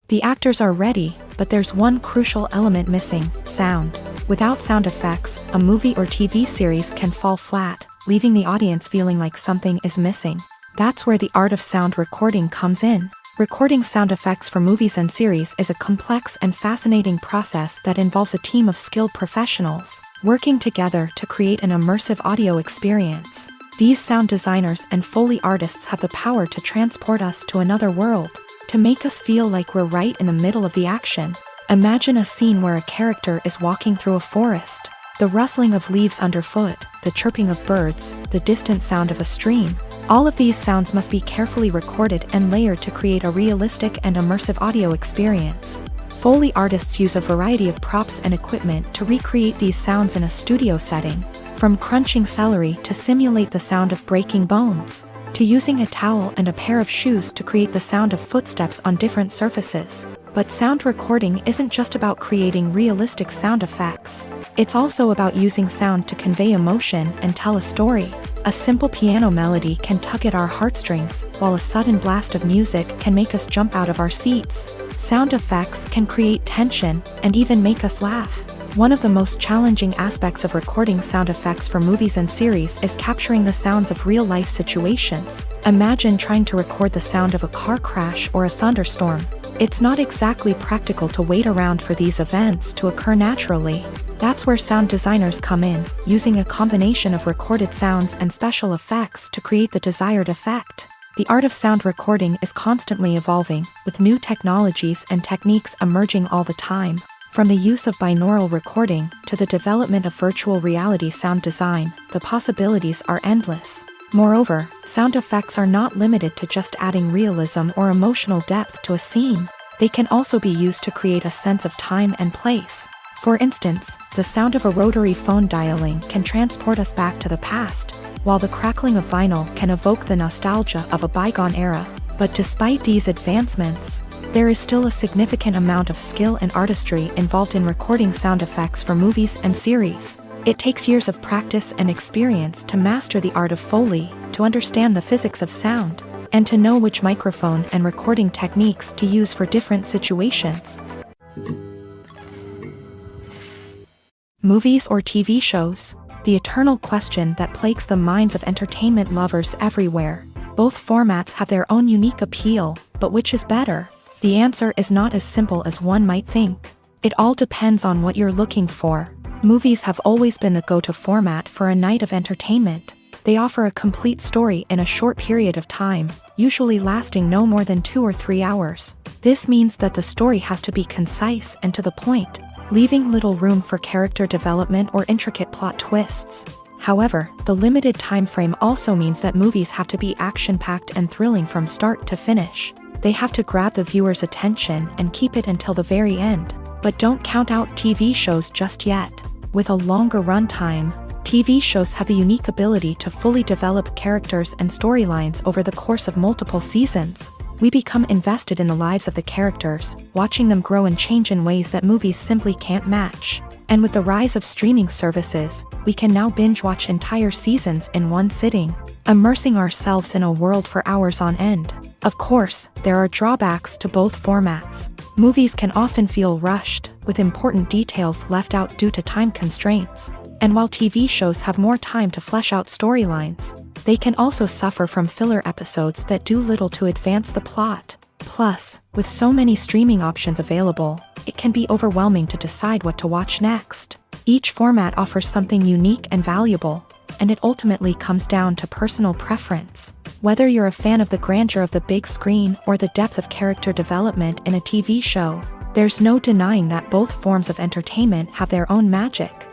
The actors are ready, but there's one crucial element missing: sound. Without sound effects, a movie or TV series can fall flat, leaving the audience feeling like something is missing. That's where the art of sound recording comes in. Recording sound effects for movies and series is a complex and fascinating process that involves a team of skilled professionals working together to create an immersive audio experience. These sound designers and Foley artists have the power to transport us to another world, to make us feel like we're right in the middle of the action. Imagine a scene where a character is walking through a forest. The rustling of leaves underfoot, the chirping of birds, the distant sound of a stream. All of these sounds must be carefully recorded and layered to create a realistic and immersive audio experience. Foley artists use a variety of props and equipment to recreate these sounds in a studio setting, from crunching celery to simulate the sound of breaking bones, to using a towel and a pair of shoes to create the sound of footsteps on different surfaces. But sound recording isn't just about creating realistic sound effects. It's also about using sound to convey emotion and tell a story. A simple piano melody can tug at our heartstrings, while a sudden blast of music can make us jump out of our seats. Sound effects can create tension and even make us laugh. One of the most challenging aspects of recording sound effects for movies and series is capturing the sounds of real-life situations. Imagine trying to record the sound of a car crash or a thunderstorm. It's not exactly practical to wait around for these events to occur naturally. That's where sound designers come in, using a combination of recorded sounds and special effects to create the desired effect. The art of sound recording is constantly evolving, with new technologies and techniques emerging all the time. From the use of binaural recording to the development of virtual reality sound design, the possibilities are endless. Moreover, sound effects are not limited to just adding realism or emotional depth to a scene. They can also be used to create a sense of time and place. For instance, the sound of a rotary phone dialing can transport us back to the past, while the crackling of vinyl can evoke the nostalgia of a bygone era. But despite these advancements, there is still a significant amount of skill and artistry involved in recording sound effects for movies and series. It takes years of practice and experience to master the art of Foley, to understand the physics of sound, and to know which microphone and recording techniques to use for different situations. Movies or TV shows? The eternal question that plagues the minds of entertainment lovers everywhere. Both formats have their own unique appeal, but which is better? The answer is not as simple as one might think. It all depends on what you're looking for. Movies have always been the go-to format for a night of entertainment. They offer a complete story in a short period of time, usually lasting no more than 2 or 3 hours. This means that the story has to be concise and to the point, leaving little room for character development or intricate plot twists. However, the limited time frame also means that movies have to be action-packed and thrilling from start to finish. They have to grab the viewer's attention and keep it until the very end. But don't count out TV shows just yet. With a longer runtime, TV shows have the unique ability to fully develop characters and storylines over the course of multiple seasons. We become invested in the lives of the characters, watching them grow and change in ways that movies simply can't match. And with the rise of streaming services, we can now binge-watch entire seasons in one sitting, immersing ourselves in a world for hours on end. Of course, there are drawbacks to both formats. Movies can often feel rushed, with important details left out due to time constraints. And while TV shows have more time to flesh out storylines, they can also suffer from filler episodes that do little to advance the plot. Plus, with so many streaming options available, it can be overwhelming to decide what to watch next. Each format offers something unique and valuable, and it ultimately comes down to personal preference. Whether you're a fan of the grandeur of the big screen or the depth of character development in a TV show, there's no denying that both forms of entertainment have their own magic.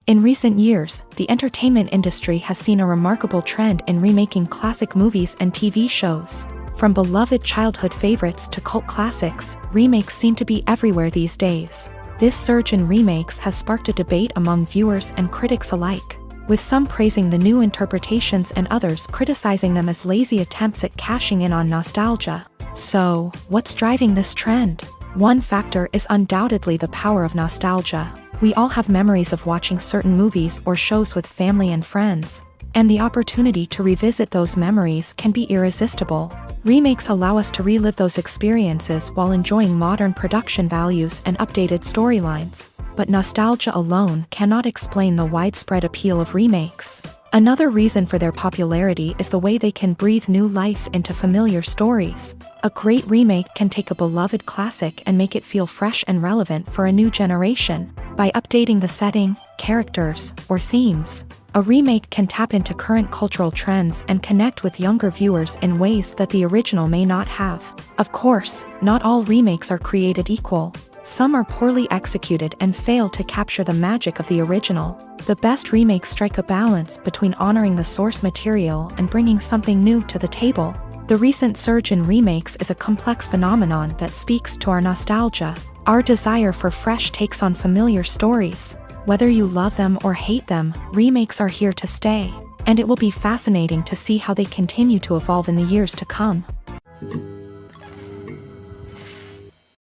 In recent years, the entertainment industry has seen a remarkable trend in remaking classic movies and TV shows. From beloved childhood favorites to cult classics, remakes seem to be everywhere these days. This surge in remakes has sparked a debate among viewers and critics alike, with some praising the new interpretations and others criticizing them as lazy attempts at cashing in on nostalgia. So, what's driving this trend? One factor is undoubtedly the power of nostalgia. We all have memories of watching certain movies or shows with family and friends, and the opportunity to revisit those memories can be irresistible. Remakes allow us to relive those experiences while enjoying modern production values and updated storylines. But nostalgia alone cannot explain the widespread appeal of remakes. Another reason for their popularity is the way they can breathe new life into familiar stories. A great remake can take a beloved classic and make it feel fresh and relevant for a new generation. By updating the setting, characters, or themes, a remake can tap into current cultural trends and connect with younger viewers in ways that the original may not have. Of course, not all remakes are created equal. Some are poorly executed and fail to capture the magic of the original. The best remakes strike a balance between honoring the source material and bringing something new to the table. The recent surge in remakes is a complex phenomenon that speaks to our nostalgia, our desire for fresh takes on familiar stories. Whether you love them or hate them, remakes are here to stay, and it will be fascinating to see how they continue to evolve in the years to come.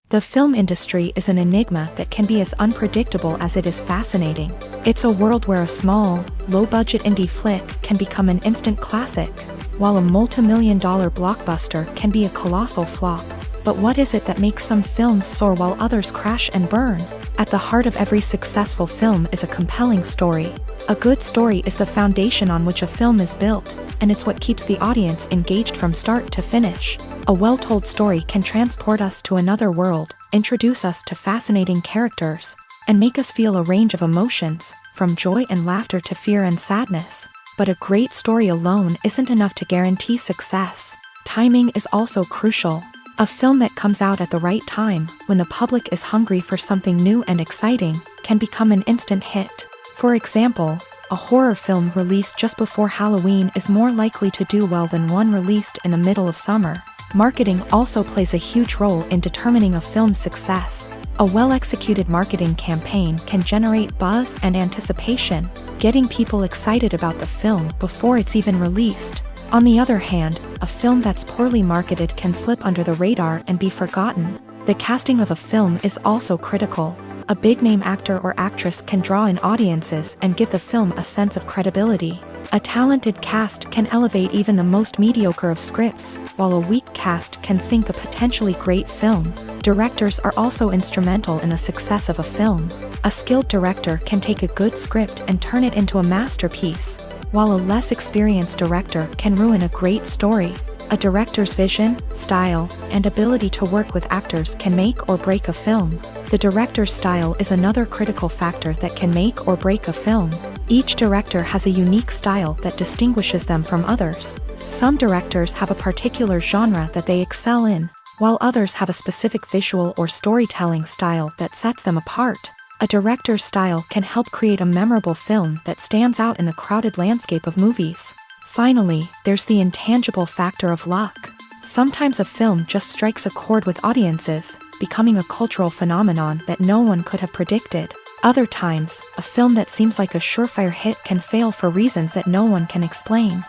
The film industry is an enigma that can be as unpredictable as it is fascinating. It's a world where a small, low-budget indie flick can become an instant classic, while a multi-million-dollar blockbuster can be a colossal flop. But what is it that makes some films soar while others crash and burn? At the heart of every successful film is a compelling story. A good story is the foundation on which a film is built, and it's what keeps the audience engaged from start to finish. A well-told story can transport us to another world, introduce us to fascinating characters, and make us feel a range of emotions, from joy and laughter to fear and sadness. But a great story alone isn't enough to guarantee success. Timing is also crucial. A film that comes out at the right time, when the public is hungry for something new and exciting, can become an instant hit. For example, a horror film released just before Halloween is more likely to do well than one released in the middle of summer. Marketing also plays a huge role in determining a film's success. A well-executed marketing campaign can generate buzz and anticipation, getting people excited about the film before it's even released. On the other hand, a film that's poorly marketed can slip under the radar and be forgotten. The casting of a film is also critical. A big-name actor or actress can draw in audiences and give the film a sense of credibility. A talented cast can elevate even the most mediocre of scripts, while a weak cast can sink a potentially great film. Directors are also instrumental in the success of a film. A skilled director can take a good script and turn it into a masterpiece, while a less experienced director can ruin a great story. A director's vision, style, and ability to work with actors can make or break a film. The director's style is another critical factor that can make or break a film. Each director has a unique style that distinguishes them from others. Some directors have a particular genre that they excel in, while others have a specific visual or storytelling style that sets them apart. A director's style can help create a memorable film that stands out in the crowded landscape of movies. Finally, there's the intangible factor of luck. Sometimes a film just strikes a chord with audiences, becoming a cultural phenomenon that no one could have predicted. Other times, a film that seems like a surefire hit can fail for reasons that no one can explain.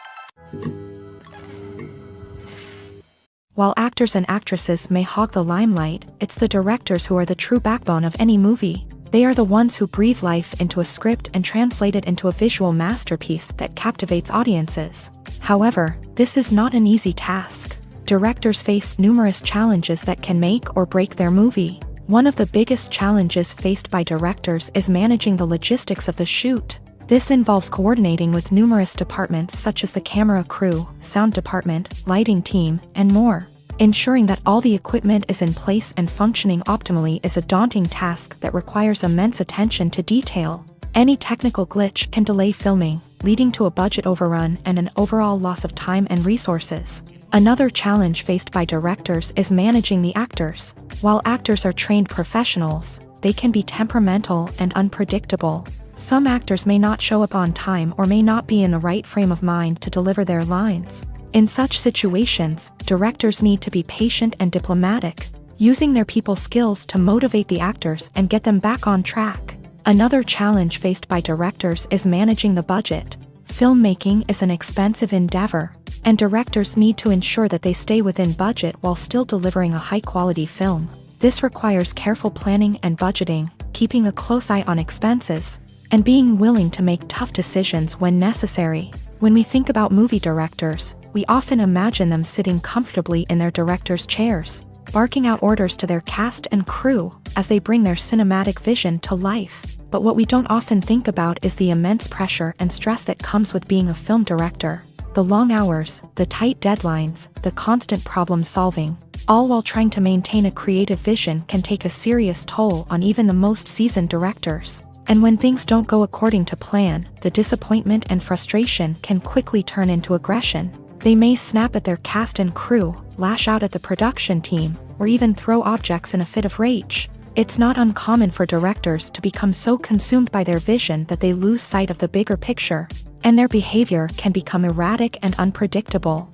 While actors and actresses may hog the limelight, it's the directors who are the true backbone of any movie. They are the ones who breathe life into a script and translate it into a visual masterpiece that captivates audiences. However, this is not an easy task. Directors face numerous challenges that can make or break their movie. One of the biggest challenges faced by directors is managing the logistics of the shoot. This involves coordinating with numerous departments such as the camera crew, sound department, lighting team, and more. Ensuring that all the equipment is in place and functioning optimally is a daunting task that requires immense attention to detail. Any technical glitch can delay filming, leading to a budget overrun and an overall loss of time and resources. Another challenge faced by directors is managing the actors. While actors are trained professionals, they can be temperamental and unpredictable. Some actors may not show up on time or may not be in the right frame of mind to deliver their lines. In such situations, directors need to be patient and diplomatic, using their people skills to motivate the actors and get them back on track. Another challenge faced by directors is managing the budget. Filmmaking is an expensive endeavor, and directors need to ensure that they stay within budget while still delivering a high-quality film. This requires careful planning and budgeting, keeping a close eye on expenses, and being willing to make tough decisions when necessary. When we think about movie directors, we often imagine them sitting comfortably in their director's chairs, barking out orders to their cast and crew as they bring their cinematic vision to life. But what we don't often think about is the immense pressure and stress that comes with being a film director. The long hours, the tight deadlines, the constant problem solving, all while trying to maintain a creative vision can take a serious toll on even the most seasoned directors. And when things don't go according to plan, the disappointment and frustration can quickly turn into aggression. They may snap at their cast and crew, lash out at the production team, or even throw objects in a fit of rage. It's not uncommon for directors to become so consumed by their vision that they lose sight of the bigger picture, and their behavior can become erratic and unpredictable.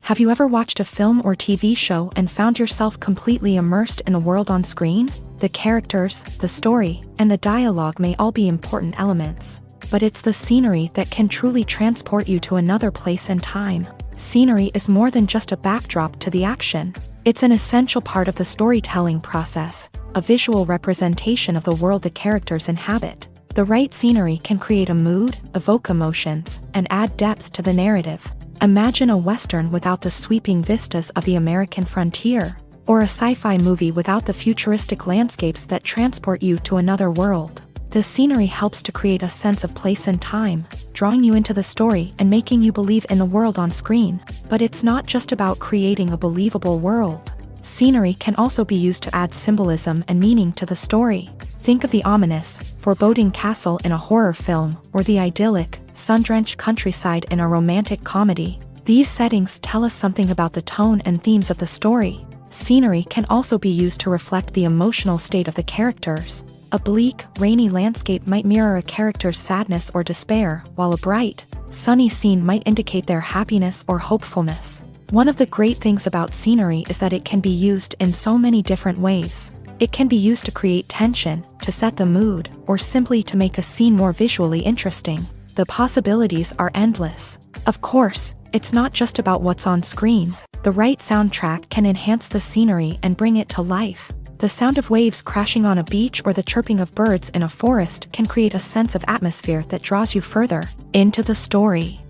Have you ever watched a film or TV show and found yourself completely immersed in the world on screen? The characters, the story, and the dialogue may all be important elements, but it's the scenery that can truly transport you to another place and time. Scenery is more than just a backdrop to the action. It's an essential part of the storytelling process, a visual representation of the world the characters inhabit. The right scenery can create a mood, evoke emotions, and add depth to the narrative. Imagine a Western without the sweeping vistas of the American frontier, or a sci-fi movie without the futuristic landscapes that transport you to another world. The scenery helps to create a sense of place and time, drawing you into the story and making you believe in the world on screen. But it's not just about creating a believable world. Scenery can also be used to add symbolism and meaning to the story. Think of the ominous, foreboding castle in a horror film, or the idyllic, sun-drenched countryside in a romantic comedy. These settings tell us something about the tone and themes of the story. Scenery can also be used to reflect the emotional state of the characters. A bleak, rainy landscape might mirror a character's sadness or despair, while a bright, sunny scene might indicate their happiness or hopefulness. One of the great things about scenery is that it can be used in so many different ways. It can be used to create tension, to set the mood, or simply to make a scene more visually interesting. The possibilities are endless. Of course, it's not just about what's on screen. The right soundtrack can enhance the scenery and bring it to life. The sound of waves crashing on a beach or the chirping of birds in a forest can create a sense of atmosphere that draws you further into the story.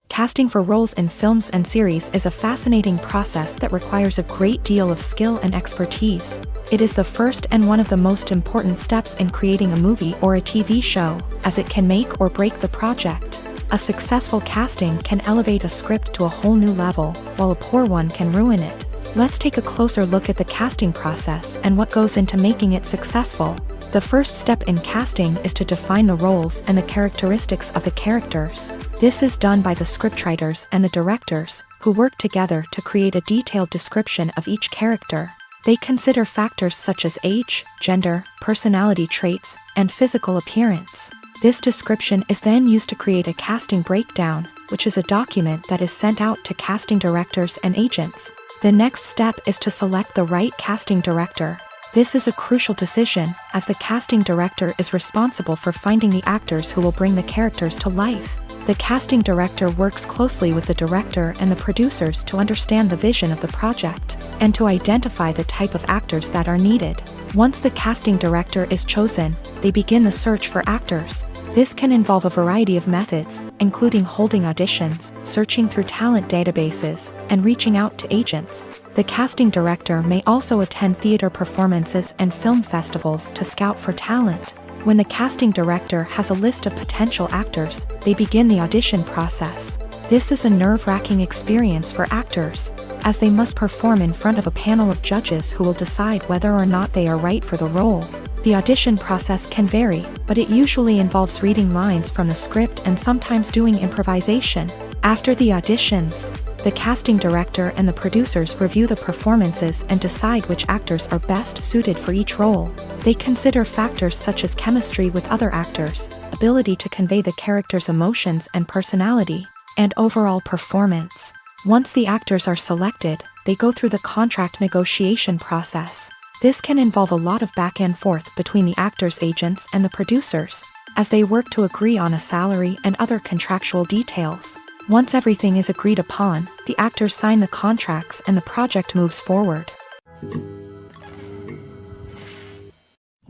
Casting for roles in films and series is a fascinating process that requires a great deal of skill and expertise. It is the first and one of the most important steps in creating a movie or a TV show, as it can make or break the project. A successful casting can elevate a script to a whole new level, while a poor one can ruin it. Let's take a closer look at the casting process and what goes into making it successful. The first step in casting is to define the roles and the characteristics of the characters. This is done by the scriptwriters and the directors, who work together to create a detailed description of each character. They consider factors such as age, gender, personality traits, and physical appearance. This description is then used to create a casting breakdown, which is a document that is sent out to casting directors and agents. The next step is to select the right casting director. This is a crucial decision, as the casting director is responsible for finding the actors who will bring the characters to life. The casting director works closely with the director and the producers to understand the vision of the project, and to identify the type of actors that are needed. Once the casting director is chosen, they begin the search for actors. This can involve a variety of methods, including holding auditions, searching through talent databases, and reaching out to agents. The casting director may also attend theater performances and film festivals to scout for talent. When the casting director has a list of potential actors, they begin the audition process. This is a nerve-wracking experience for actors, as they must perform in front of a panel of judges who will decide whether or not they are right for the role. The audition process can vary, but it usually involves reading lines from the script and sometimes doing improvisation. After the auditions, the casting director and the producers review the performances and decide which actors are best suited for each role. They consider factors such as chemistry with other actors, ability to convey the character's emotions and personality, and overall performance. Once the actors are selected, they go through the contract negotiation process. This can involve a lot of back and forth between the actors' agents and the producers, as they work to agree on a salary and other contractual details. Once everything is agreed upon, the actors sign the contracts and the project moves forward.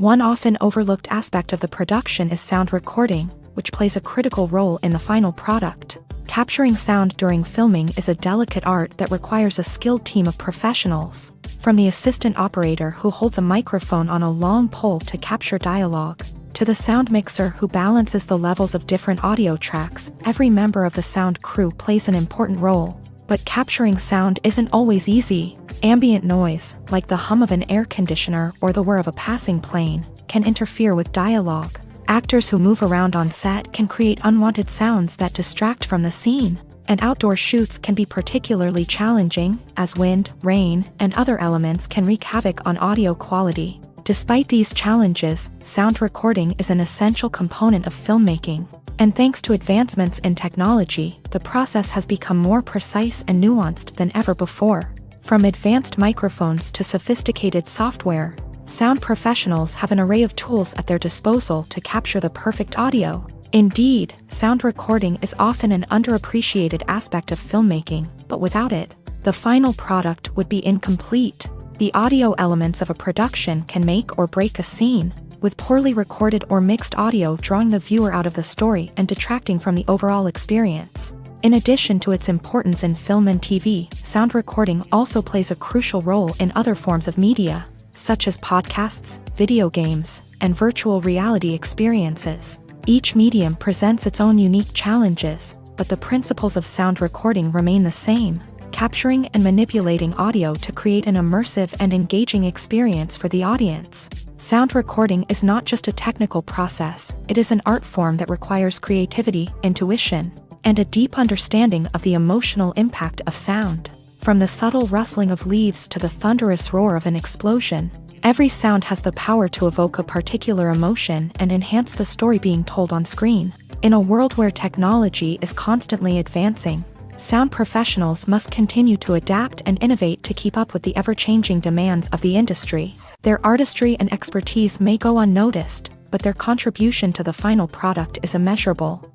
One often overlooked aspect of the production is sound recording, which plays a critical role in the final product. Capturing sound during filming is a delicate art that requires a skilled team of professionals. From the assistant operator who holds a microphone on a long pole to capture dialogue, to the sound mixer who balances the levels of different audio tracks, every member of the sound crew plays an important role. But capturing sound isn't always easy. Ambient noise, like the hum of an air conditioner or the whir of a passing plane, can interfere with dialogue. Actors who move around on set can create unwanted sounds that distract from the scene. And outdoor shoots can be particularly challenging, as wind, rain, and other elements can wreak havoc on audio quality. Despite these challenges, sound recording is an essential component of filmmaking. And thanks to advancements in technology, the process has become more precise and nuanced than ever before. From advanced microphones to sophisticated software, sound professionals have an array of tools at their disposal to capture the perfect audio. Indeed, sound recording is often an underappreciated aspect of filmmaking, but without it, the final product would be incomplete. The audio elements of a production can make or break a scene, with poorly recorded or mixed audio drawing the viewer out of the story and detracting from the overall experience. In addition to its importance in film and TV, sound recording also plays a crucial role in other forms of media, such as podcasts, video games, and virtual reality experiences. Each medium presents its own unique challenges, but the principles of sound recording remain the same, capturing and manipulating audio to create an immersive and engaging experience for the audience. Sound recording is not just a technical process, it is an art form that requires creativity, intuition, and a deep understanding of the emotional impact of sound. From the subtle rustling of leaves to the thunderous roar of an explosion, every sound has the power to evoke a particular emotion and enhance the story being told on screen. In a world where technology is constantly advancing, sound professionals must continue to adapt and innovate to keep up with the ever-changing demands of the industry. Their artistry and expertise may go unnoticed, but their contribution to the final product is immeasurable.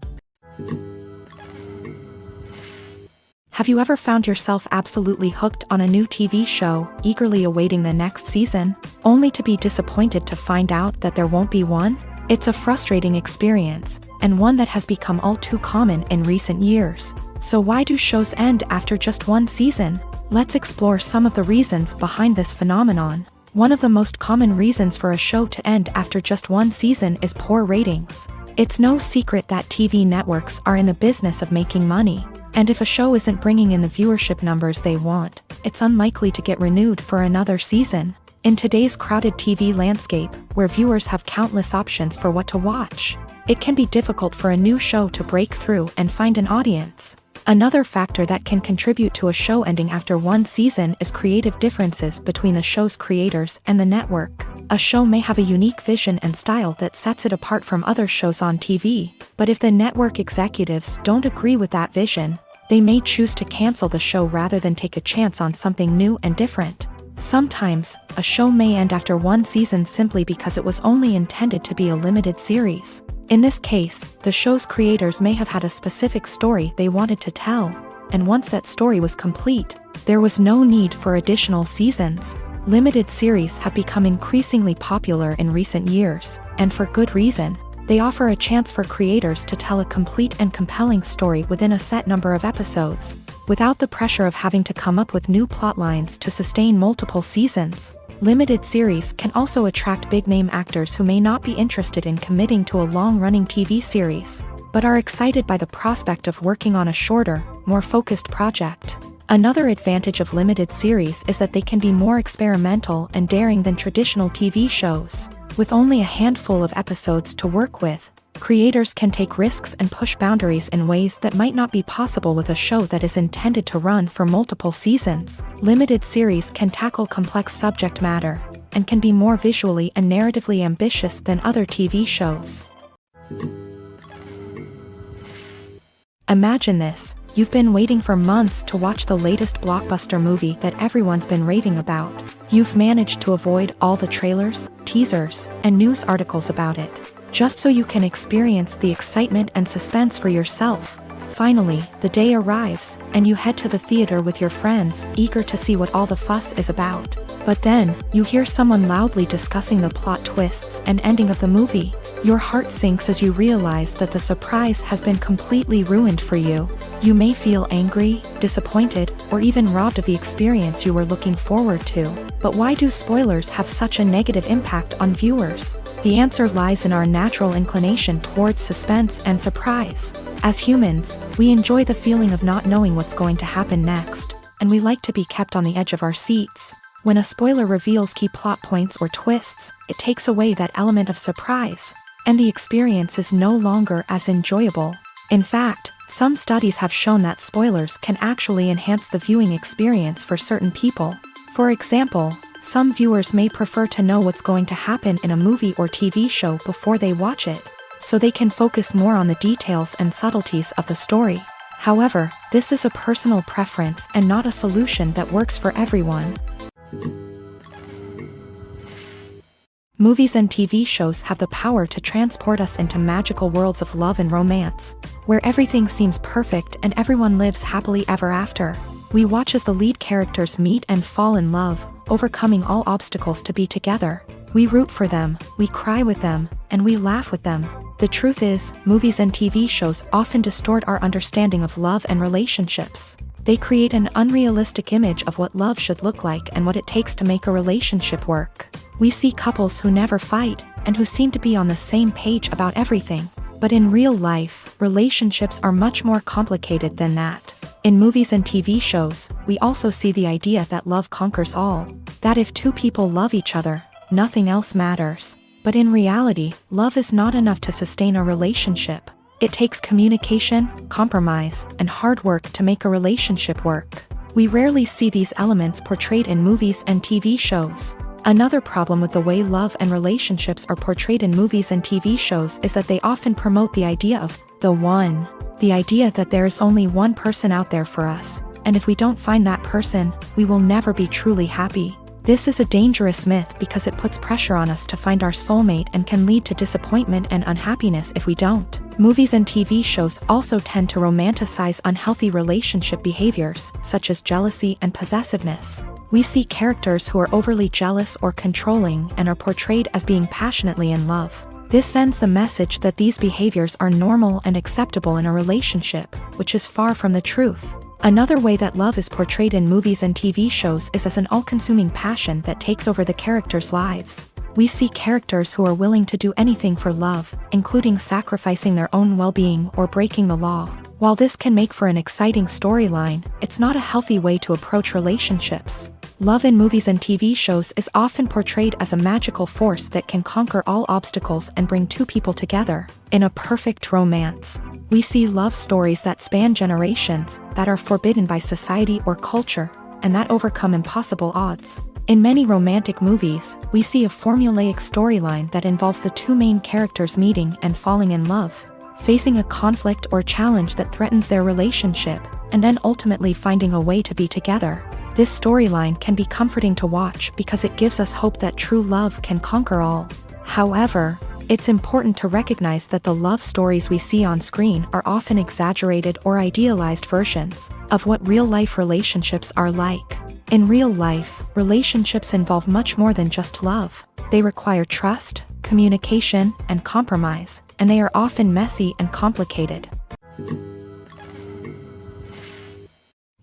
Have you ever found yourself absolutely hooked on a new TV show, eagerly awaiting the next season, only to be disappointed to find out that there won't be one? It's a frustrating experience, and one that has become all too common in recent years. So why do shows end after just one season? Let's explore some of the reasons behind this phenomenon. One of the most common reasons for a show to end after just one season is poor ratings. It's no secret that TV networks are in the business of making money. And if a show isn't bringing in the viewership numbers they want, it's unlikely to get renewed for another season. In today's crowded TV landscape, where viewers have countless options for what to watch, it can be difficult for a new show to break through and find an audience. Another factor that can contribute to a show ending after one season is creative differences between the show's creators and the network. A show may have a unique vision and style that sets it apart from other shows on TV, but if the network executives don't agree with that vision, they may choose to cancel the show rather than take a chance on something new and different. Sometimes, a show may end after one season simply because it was only intended to be a limited series. In this case, the show's creators may have had a specific story they wanted to tell, and once that story was complete, there was no need for additional seasons. Limited series have become increasingly popular in recent years, and for good reason. They offer a chance for creators to tell a complete and compelling story within a set number of episodes, without the pressure of having to come up with new plotlines to sustain multiple seasons. Limited series can also attract big-name actors who may not be interested in committing to a long-running TV series, but are excited by the prospect of working on a shorter, more focused project. Another advantage of limited series is that they can be more experimental and daring than traditional TV shows. With only a handful of episodes to work with, creators can take risks and push boundaries in ways that might not be possible with a show that is intended to run for multiple seasons. Limited series can tackle complex subject matter, and can be more visually and narratively ambitious than other TV shows. Imagine this. You've been waiting for months to watch the latest blockbuster movie that everyone's been raving about. You've managed to avoid all the trailers, teasers, and news articles about it, just so you can experience the excitement and suspense for yourself. Finally, the day arrives, and you head to the theater with your friends, eager to see what all the fuss is about. But then, you hear someone loudly discussing the plot twists and ending of the movie. Your heart sinks as you realize that the surprise has been completely ruined for you. You may feel angry, disappointed, or even robbed of the experience you were looking forward to. But why do spoilers have such a negative impact on viewers? The answer lies in our natural inclination towards suspense and surprise. As humans, we enjoy the feeling of not knowing what's going to happen next, and we like to be kept on the edge of our seats. When a spoiler reveals key plot points or twists, it takes away that element of surprise, and the experience is no longer as enjoyable. In fact, some studies have shown that spoilers can actually enhance the viewing experience for certain people. For example, some viewers may prefer to know what's going to happen in a movie or TV show before they watch it, so they can focus more on the details and subtleties of the story. However, this is a personal preference and not a solution that works for everyone. Movies and TV shows have the power to transport us into magical worlds of love and romance, where everything seems perfect and everyone lives happily ever after. We watch as the lead characters meet and fall in love, overcoming all obstacles to be together. We root for them, we cry with them, and we laugh with them. The truth is, movies and TV shows often distort our understanding of love and relationships. They create an unrealistic image of what love should look like and what it takes to make a relationship work. We see couples who never fight, and who seem to be on the same page about everything. But in real life, relationships are much more complicated than that. In movies and TV shows, we also see the idea that love conquers all. That if two people love each other, nothing else matters. But in reality, love is not enough to sustain a relationship. It takes communication, compromise, and hard work to make a relationship work. We rarely see these elements portrayed in movies and TV shows. Another problem with the way love and relationships are portrayed in movies and TV shows is that they often promote the idea of the one. The idea that there is only one person out there for us, and if we don't find that person, we will never be truly happy. This is a dangerous myth because it puts pressure on us to find our soulmate and can lead to disappointment and unhappiness if we don't. Movies and TV shows also tend to romanticize unhealthy relationship behaviors, such as jealousy and possessiveness. We see characters who are overly jealous or controlling and are portrayed as being passionately in love. This sends the message that these behaviors are normal and acceptable in a relationship, which is far from the truth. Another way that love is portrayed in movies and TV shows is as an all-consuming passion that takes over the characters' lives. We see characters who are willing to do anything for love, including sacrificing their own well-being or breaking the law. While this can make for an exciting storyline, it's not a healthy way to approach relationships. Love in movies and TV shows is often portrayed as a magical force that can conquer all obstacles and bring two people together in a perfect romance. We see love stories that span generations, that are forbidden by society or culture, and that overcome impossible odds. In many romantic movies, we see a formulaic storyline that involves the two main characters meeting and falling in love, facing a conflict or challenge that threatens their relationship, and then ultimately finding a way to be together. This storyline can be comforting to watch because it gives us hope that true love can conquer all. However, it's important to recognize that the love stories we see on screen are often exaggerated or idealized versions of what real-life relationships are like. In real life, relationships involve much more than just love. They require trust, communication, and compromise, and they are often messy and complicated.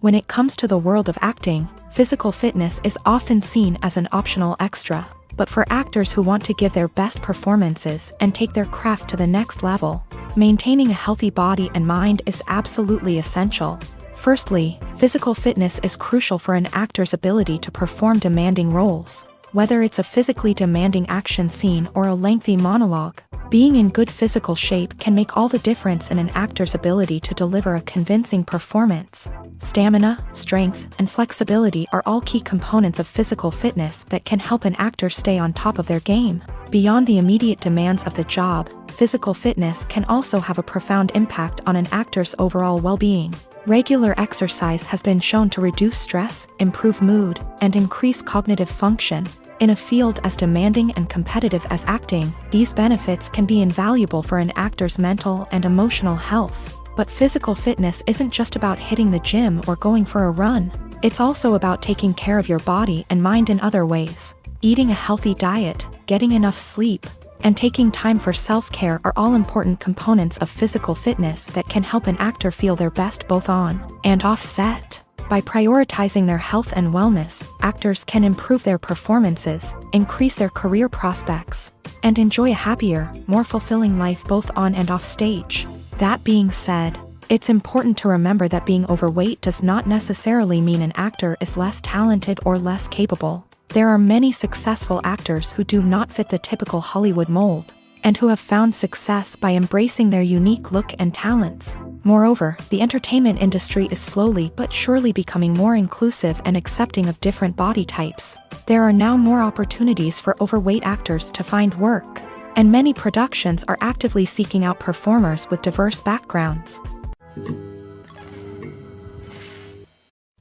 When it comes to the world of acting, physical fitness is often seen as an optional extra. But for actors who want to give their best performances and take their craft to the next level, maintaining a healthy body and mind is absolutely essential. Firstly, physical fitness is crucial for an actor's ability to perform demanding roles. Whether it's a physically demanding action scene or a lengthy monologue, being in good physical shape can make all the difference in an actor's ability to deliver a convincing performance. Stamina, strength, and flexibility are all key components of physical fitness that can help an actor stay on top of their game. Beyond the immediate demands of the job, physical fitness can also have a profound impact on an actor's overall well-being. Regular exercise has been shown to reduce stress, improve mood, and increase cognitive function. In a field as demanding and competitive as acting, these benefits can be invaluable for an actor's mental and emotional health. But physical fitness isn't just about hitting the gym or going for a run. It's also about taking care of your body and mind in other ways. Eating a healthy diet, getting enough sleep, and taking time for self-care are all important components of physical fitness that can help an actor feel their best both on and off set. By prioritizing their health and wellness, actors can improve their performances, increase their career prospects, and enjoy a happier, more fulfilling life both on and off stage. That being said, it's important to remember that being overweight does not necessarily mean an actor is less talented or less capable. There are many successful actors who do not fit the typical Hollywood mold, and who have found success by embracing their unique look and talents. Moreover, the entertainment industry is slowly but surely becoming more inclusive and accepting of different body types. There are now more opportunities for overweight actors to find work, and many productions are actively seeking out performers with diverse backgrounds.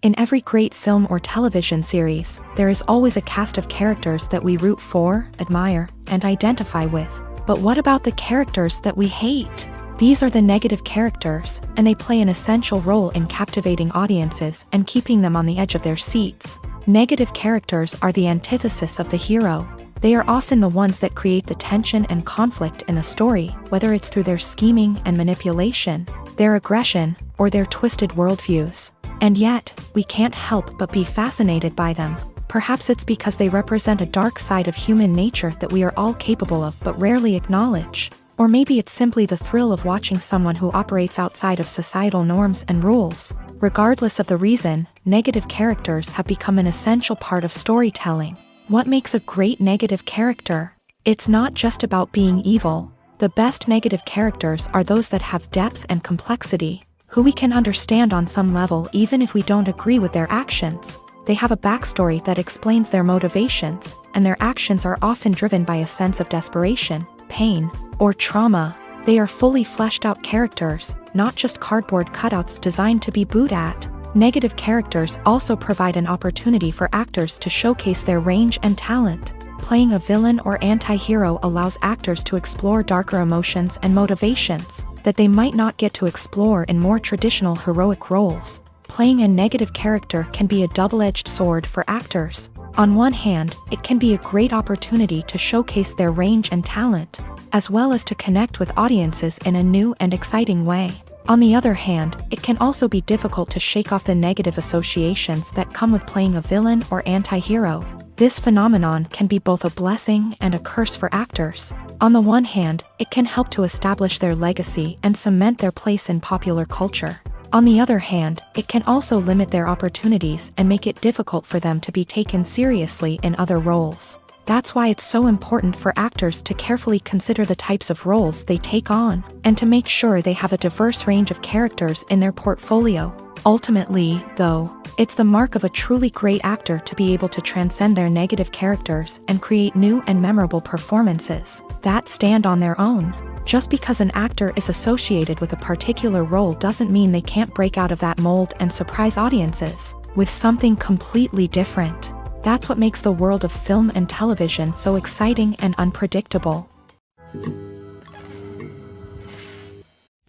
In every great film or television series, there is always a cast of characters that we root for, admire, and identify with. But what about the characters that we hate? These are the negative characters, and they play an essential role in captivating audiences and keeping them on the edge of their seats. Negative characters are the antithesis of the hero. They are often the ones that create the tension and conflict in the story, whether it's through their scheming and manipulation, their aggression, or their twisted worldviews. And yet, we can't help but be fascinated by them. Perhaps it's because they represent a dark side of human nature that we are all capable of but rarely acknowledge. Or maybe it's simply the thrill of watching someone who operates outside of societal norms and rules. Regardless of the reason, negative characters have become an essential part of storytelling. What makes a great negative character? It's not just about being evil. The best negative characters are those that have depth and complexity, who we can understand on some level even if we don't agree with their actions. They have a backstory that explains their motivations, and their actions are often driven by a sense of desperation, pain, or trauma. They are fully fleshed out characters, not just cardboard cutouts designed to be booed at. Negative characters also provide an opportunity for actors to showcase their range and talent. Playing a villain or anti-hero allows actors to explore darker emotions and motivations that they might not get to explore in more traditional heroic roles. Playing a negative character can be a double-edged sword for actors. On one hand, it can be a great opportunity to showcase their range and talent, as well as to connect with audiences in a new and exciting way. On the other hand, it can also be difficult to shake off the negative associations that come with playing a villain or anti-hero. This phenomenon can be both a blessing and a curse for actors. On the one hand, it can help to establish their legacy and cement their place in popular culture. On the other hand, it can also limit their opportunities and make it difficult for them to be taken seriously in other roles. That's why it's so important for actors to carefully consider the types of roles they take on, and to make sure they have a diverse range of characters in their portfolio. Ultimately, though, it's the mark of a truly great actor to be able to transcend their negative characters and create new and memorable performances that stand on their own. Just because an actor is associated with a particular role doesn't mean they can't break out of that mold and surprise audiences with something completely different. That's what makes the world of film and television so exciting and unpredictable.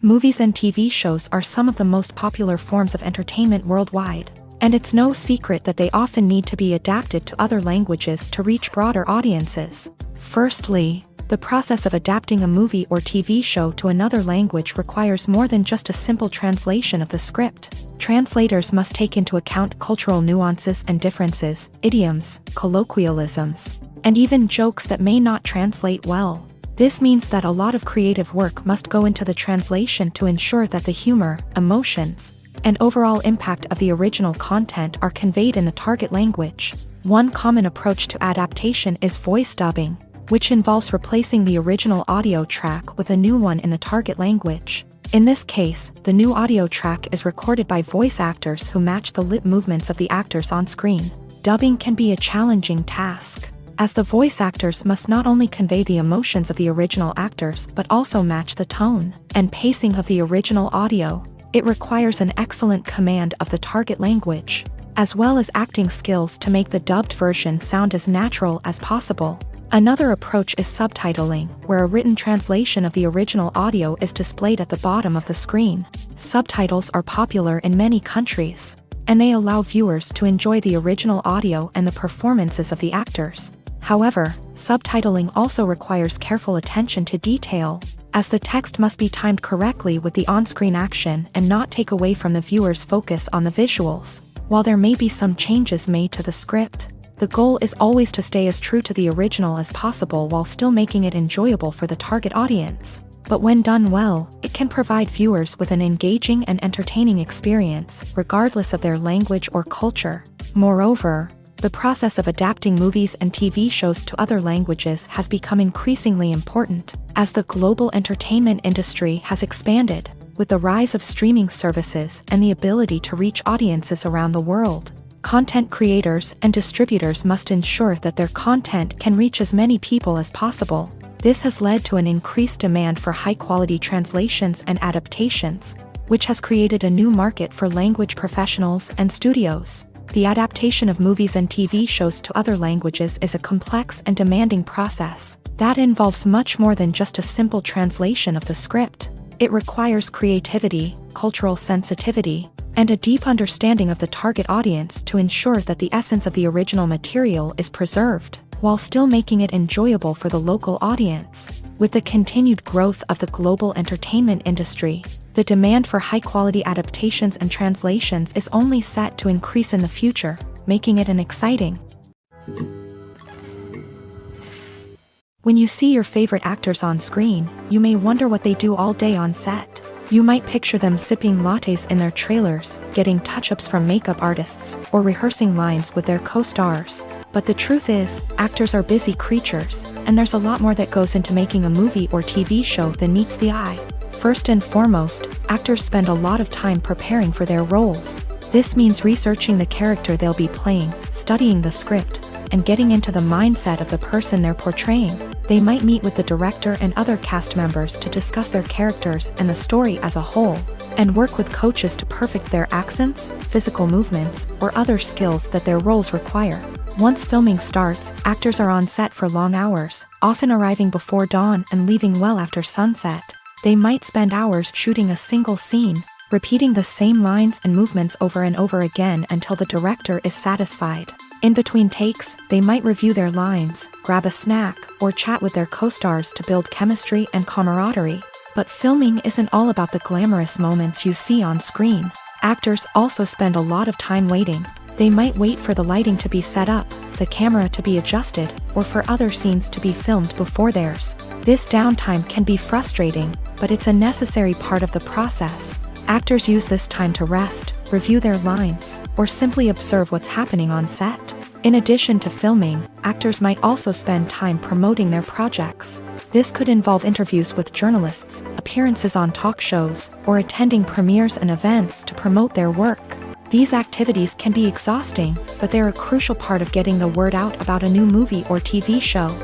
Movies and TV shows are some of the most popular forms of entertainment worldwide, and it's no secret that they often need to be adapted to other languages to reach broader audiences. Firstly, the process of adapting a movie or TV show to another language requires more than just a simple translation of the script. Translators must take into account cultural nuances and differences, idioms, colloquialisms, and even jokes that may not translate well. This means that a lot of creative work must go into the translation to ensure that the humor, emotions, and overall impact of the original content are conveyed in the target language. One common approach to adaptation is voice dubbing, which involves replacing the original audio track with a new one in the target language. In this case, the new audio track is recorded by voice actors who match the lip movements of the actors on screen. Dubbing can be a challenging task, as the voice actors must not only convey the emotions of the original actors but also match the tone and pacing of the original audio. It requires an excellent command of the target language, as well as acting skills to make the dubbed version sound as natural as possible. Another approach is subtitling, where a written translation of the original audio is displayed at the bottom of the screen. Subtitles are popular in many countries, and they allow viewers to enjoy the original audio and the performances of the actors. However, subtitling also requires careful attention to detail, as the text must be timed correctly with the on-screen action and not take away from the viewer's focus on the visuals. While there may be some changes made to the script, the goal is always to stay as true to the original as possible while still making it enjoyable for the target audience. But when done well, it can provide viewers with an engaging and entertaining experience, regardless of their language or culture. Moreover, the process of adapting movies and TV shows to other languages has become increasingly important, as the global entertainment industry has expanded, with the rise of streaming services and the ability to reach audiences around the world. Content creators and distributors must ensure that their content can reach as many people as possible. This has led to an increased demand for high-quality translations and adaptations, which has created a new market for language professionals and studios. The adaptation of movies and TV shows to other languages is a complex and demanding process that involves much more than just a simple translation of the script. It requires creativity, cultural sensitivity, and a deep understanding of the target audience to ensure that the essence of the original material is preserved, while still making it enjoyable for the local audience. With the continued growth of the global entertainment industry, the demand for high-quality adaptations and translations is only set to increase in the future, making it an exciting. When you see your favorite actors on screen, you may wonder what they do all day on set. You might picture them sipping lattes in their trailers, getting touch-ups from makeup artists, or rehearsing lines with their co-stars. But the truth is, actors are busy creatures, and there's a lot more that goes into making a movie or TV show than meets the eye. First and foremost, actors spend a lot of time preparing for their roles. This means researching the character they'll be playing, studying the script, and getting into the mindset of the person they're portraying. They might meet with the director and other cast members to discuss their characters and the story as a whole, and work with coaches to perfect their accents, physical movements, or other skills that their roles require. Once filming starts, actors are on set for long hours, often arriving before dawn and leaving well after sunset. They might spend hours shooting a single scene, repeating the same lines and movements over and over again until the director is satisfied. In between takes, they might review their lines, grab a snack, or chat with their co-stars to build chemistry and camaraderie. But filming isn't all about the glamorous moments you see on screen. Actors also spend a lot of time waiting. They might wait for the lighting to be set up, the camera to be adjusted, or for other scenes to be filmed before theirs. This downtime can be frustrating, but it's a necessary part of the process. Actors use this time to rest, review their lines, or simply observe what's happening on set. In addition to filming, actors might also spend time promoting their projects. This could involve interviews with journalists, appearances on talk shows, or attending premieres and events to promote their work. These activities can be exhausting, but they're a crucial part of getting the word out about a new movie or TV show.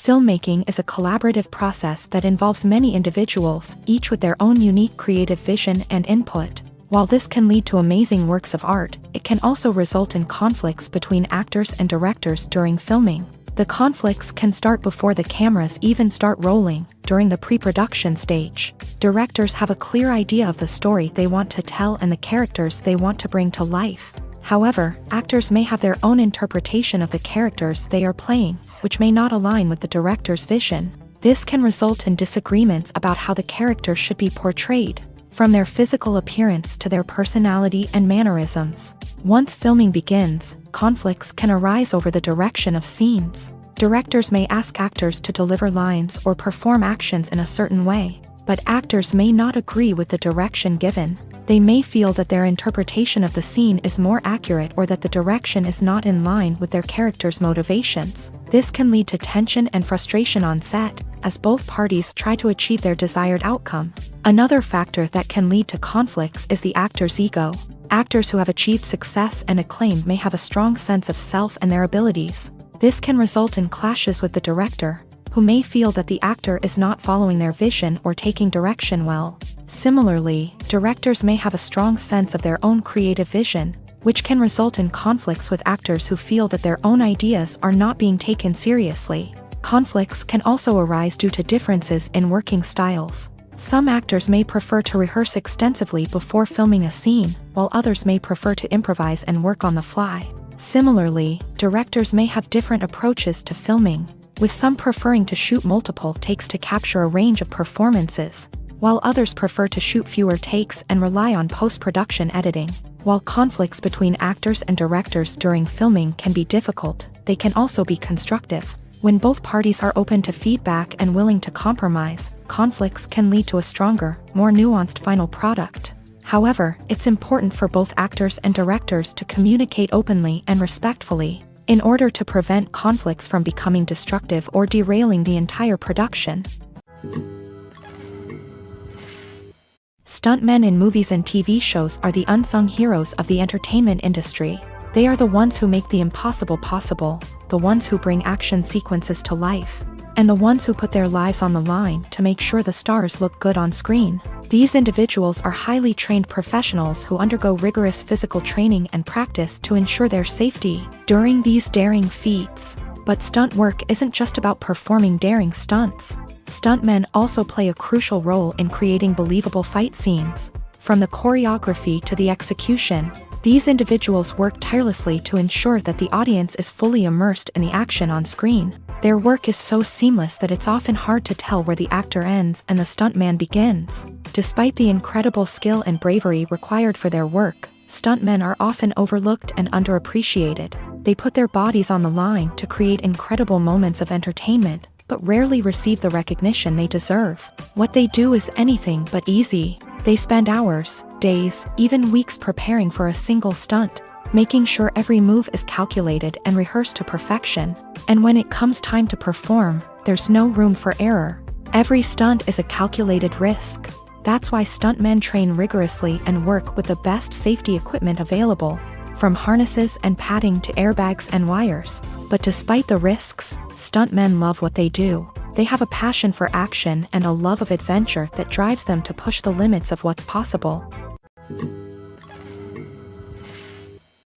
Filmmaking is a collaborative process that involves many individuals, each with their own unique creative vision and input. While this can lead to amazing works of art, it can also result in conflicts between actors and directors during filming. The conflicts can start before the cameras even start rolling, during the pre-production stage. Directors have a clear idea of the story they want to tell and the characters they want to bring to life. However, actors may have their own interpretation of the characters they are playing, which may not align with the director's vision. This can result in disagreements about how the characters should be portrayed, from their physical appearance to their personality and mannerisms. Once filming begins, conflicts can arise over the direction of scenes. Directors may ask actors to deliver lines or perform actions in a certain way, but actors may not agree with the direction given. They may feel that their interpretation of the scene is more accurate or that the direction is not in line with their character's motivations. This can lead to tension and frustration on set, as both parties try to achieve their desired outcome. Another factor that can lead to conflicts is the actor's ego. Actors who have achieved success and acclaim may have a strong sense of self and their abilities. This can result in clashes with the director, who may feel that the actor is not following their vision or taking direction well. Similarly, directors may have a strong sense of their own creative vision, which can result in conflicts with actors who feel that their own ideas are not being taken seriously. Conflicts can also arise due to differences in working styles. Some actors may prefer to rehearse extensively before filming a scene, while others may prefer to improvise and work on the fly. Similarly, directors may have different approaches to filming, with some preferring to shoot multiple takes to capture a range of performances, while others prefer to shoot fewer takes and rely on post-production editing. While conflicts between actors and directors during filming can be difficult, they can also be constructive. When both parties are open to feedback and willing to compromise, conflicts can lead to a stronger, more nuanced final product. However, it's important for both actors and directors to communicate openly and respectfully, in order to prevent conflicts from becoming destructive or derailing the entire production. Stuntmen in movies and TV shows are the unsung heroes of the entertainment industry. They are the ones who make the impossible possible, the ones who bring action sequences to life, and the ones who put their lives on the line to make sure the stars look good on screen. These individuals are highly trained professionals who undergo rigorous physical training and practice to ensure their safety during these daring feats. But stunt work isn't just about performing daring stunts. Stuntmen also play a crucial role in creating believable fight scenes. From the choreography to the execution, these individuals work tirelessly to ensure that the audience is fully immersed in the action on screen. Their work is so seamless that it's often hard to tell where the actor ends and the stuntman begins. Despite the incredible skill and bravery required for their work, stuntmen are often overlooked and underappreciated. They put their bodies on the line to create incredible moments of entertainment, but rarely receive the recognition they deserve. What they do is anything but easy. They spend hours, days, even weeks preparing for a single stunt, making sure every move is calculated and rehearsed to perfection. And when it comes time to perform, there's no room for error. Every stunt is a calculated risk. That's why stuntmen train rigorously and work with the best safety equipment available, from harnesses and padding to airbags and wires. But despite the risks, stuntmen love what they do. They have a passion for action and a love of adventure that drives them to push the limits of what's possible.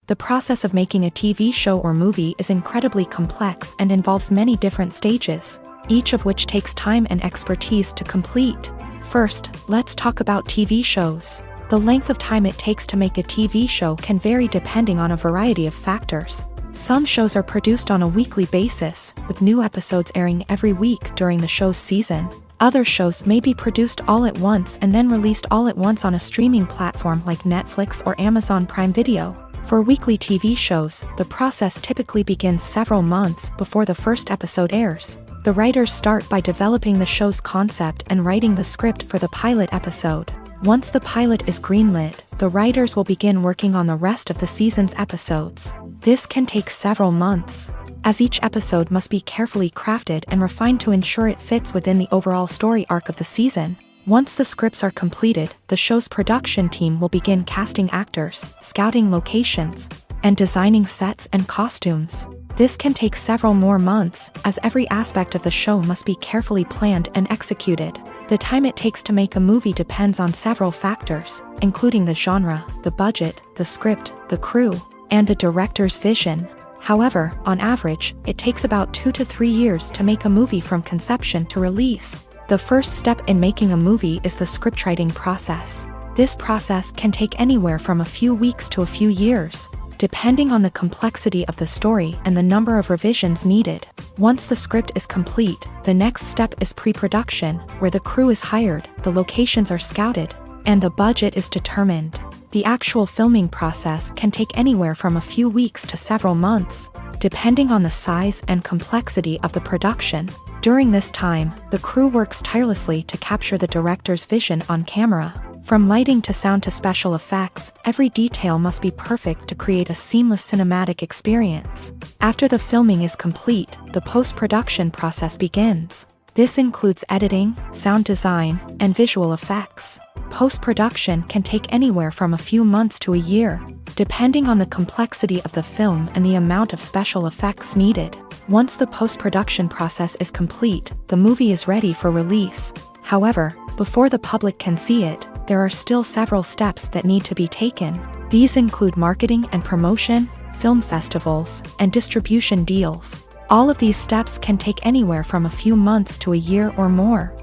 The process of making a TV show or movie is incredibly complex and involves many different stages, each of which takes time and expertise to complete. First, let's talk about TV shows. The length of time it takes to make a TV show can vary depending on a variety of factors. Some shows are produced on a weekly basis, with new episodes airing every week during the show's season. Other shows may be produced all at once and then released all at once on a streaming platform like Netflix or Amazon Prime Video. For weekly TV shows, the process typically begins several months before the first episode airs. The writers start by developing the show's concept and writing the script for the pilot episode. Once the pilot is greenlit, the writers will begin working on the rest of the season's episodes. This can take several months, as each episode must be carefully crafted and refined to ensure it fits within the overall story arc of the season. Once the scripts are completed, the show's production team will begin casting actors, scouting locations, and designing sets and costumes. This can take several more months, as every aspect of the show must be carefully planned and executed. The time it takes to make a movie depends on several factors, including the genre, the budget, the script, the crew, and the director's vision. However, on average, it takes about 2 to 3 years to make a movie from conception to release. The first step in making a movie is the scriptwriting process. This process can take anywhere from a few weeks to a few years, depending on the complexity of the story and the number of revisions needed. Once the script is complete, the next step is pre-production, where the crew is hired, the locations are scouted, and the budget is determined. The actual filming process can take anywhere from a few weeks to several months, depending on the size and complexity of the production. During this time, the crew works tirelessly to capture the director's vision on camera. From lighting to sound to special effects, every detail must be perfect to create a seamless cinematic experience. After the filming is complete, the post-production process begins. This includes editing, sound design, and visual effects. Post-production can take anywhere from a few months to a year, depending on the complexity of the film and the amount of special effects needed. Once the post-production process is complete, the movie is ready for release. However, before the public can see it, there are still several steps that need to be taken. These include marketing and promotion, film festivals, and distribution deals. All of these steps can take anywhere from a few months to a year or more.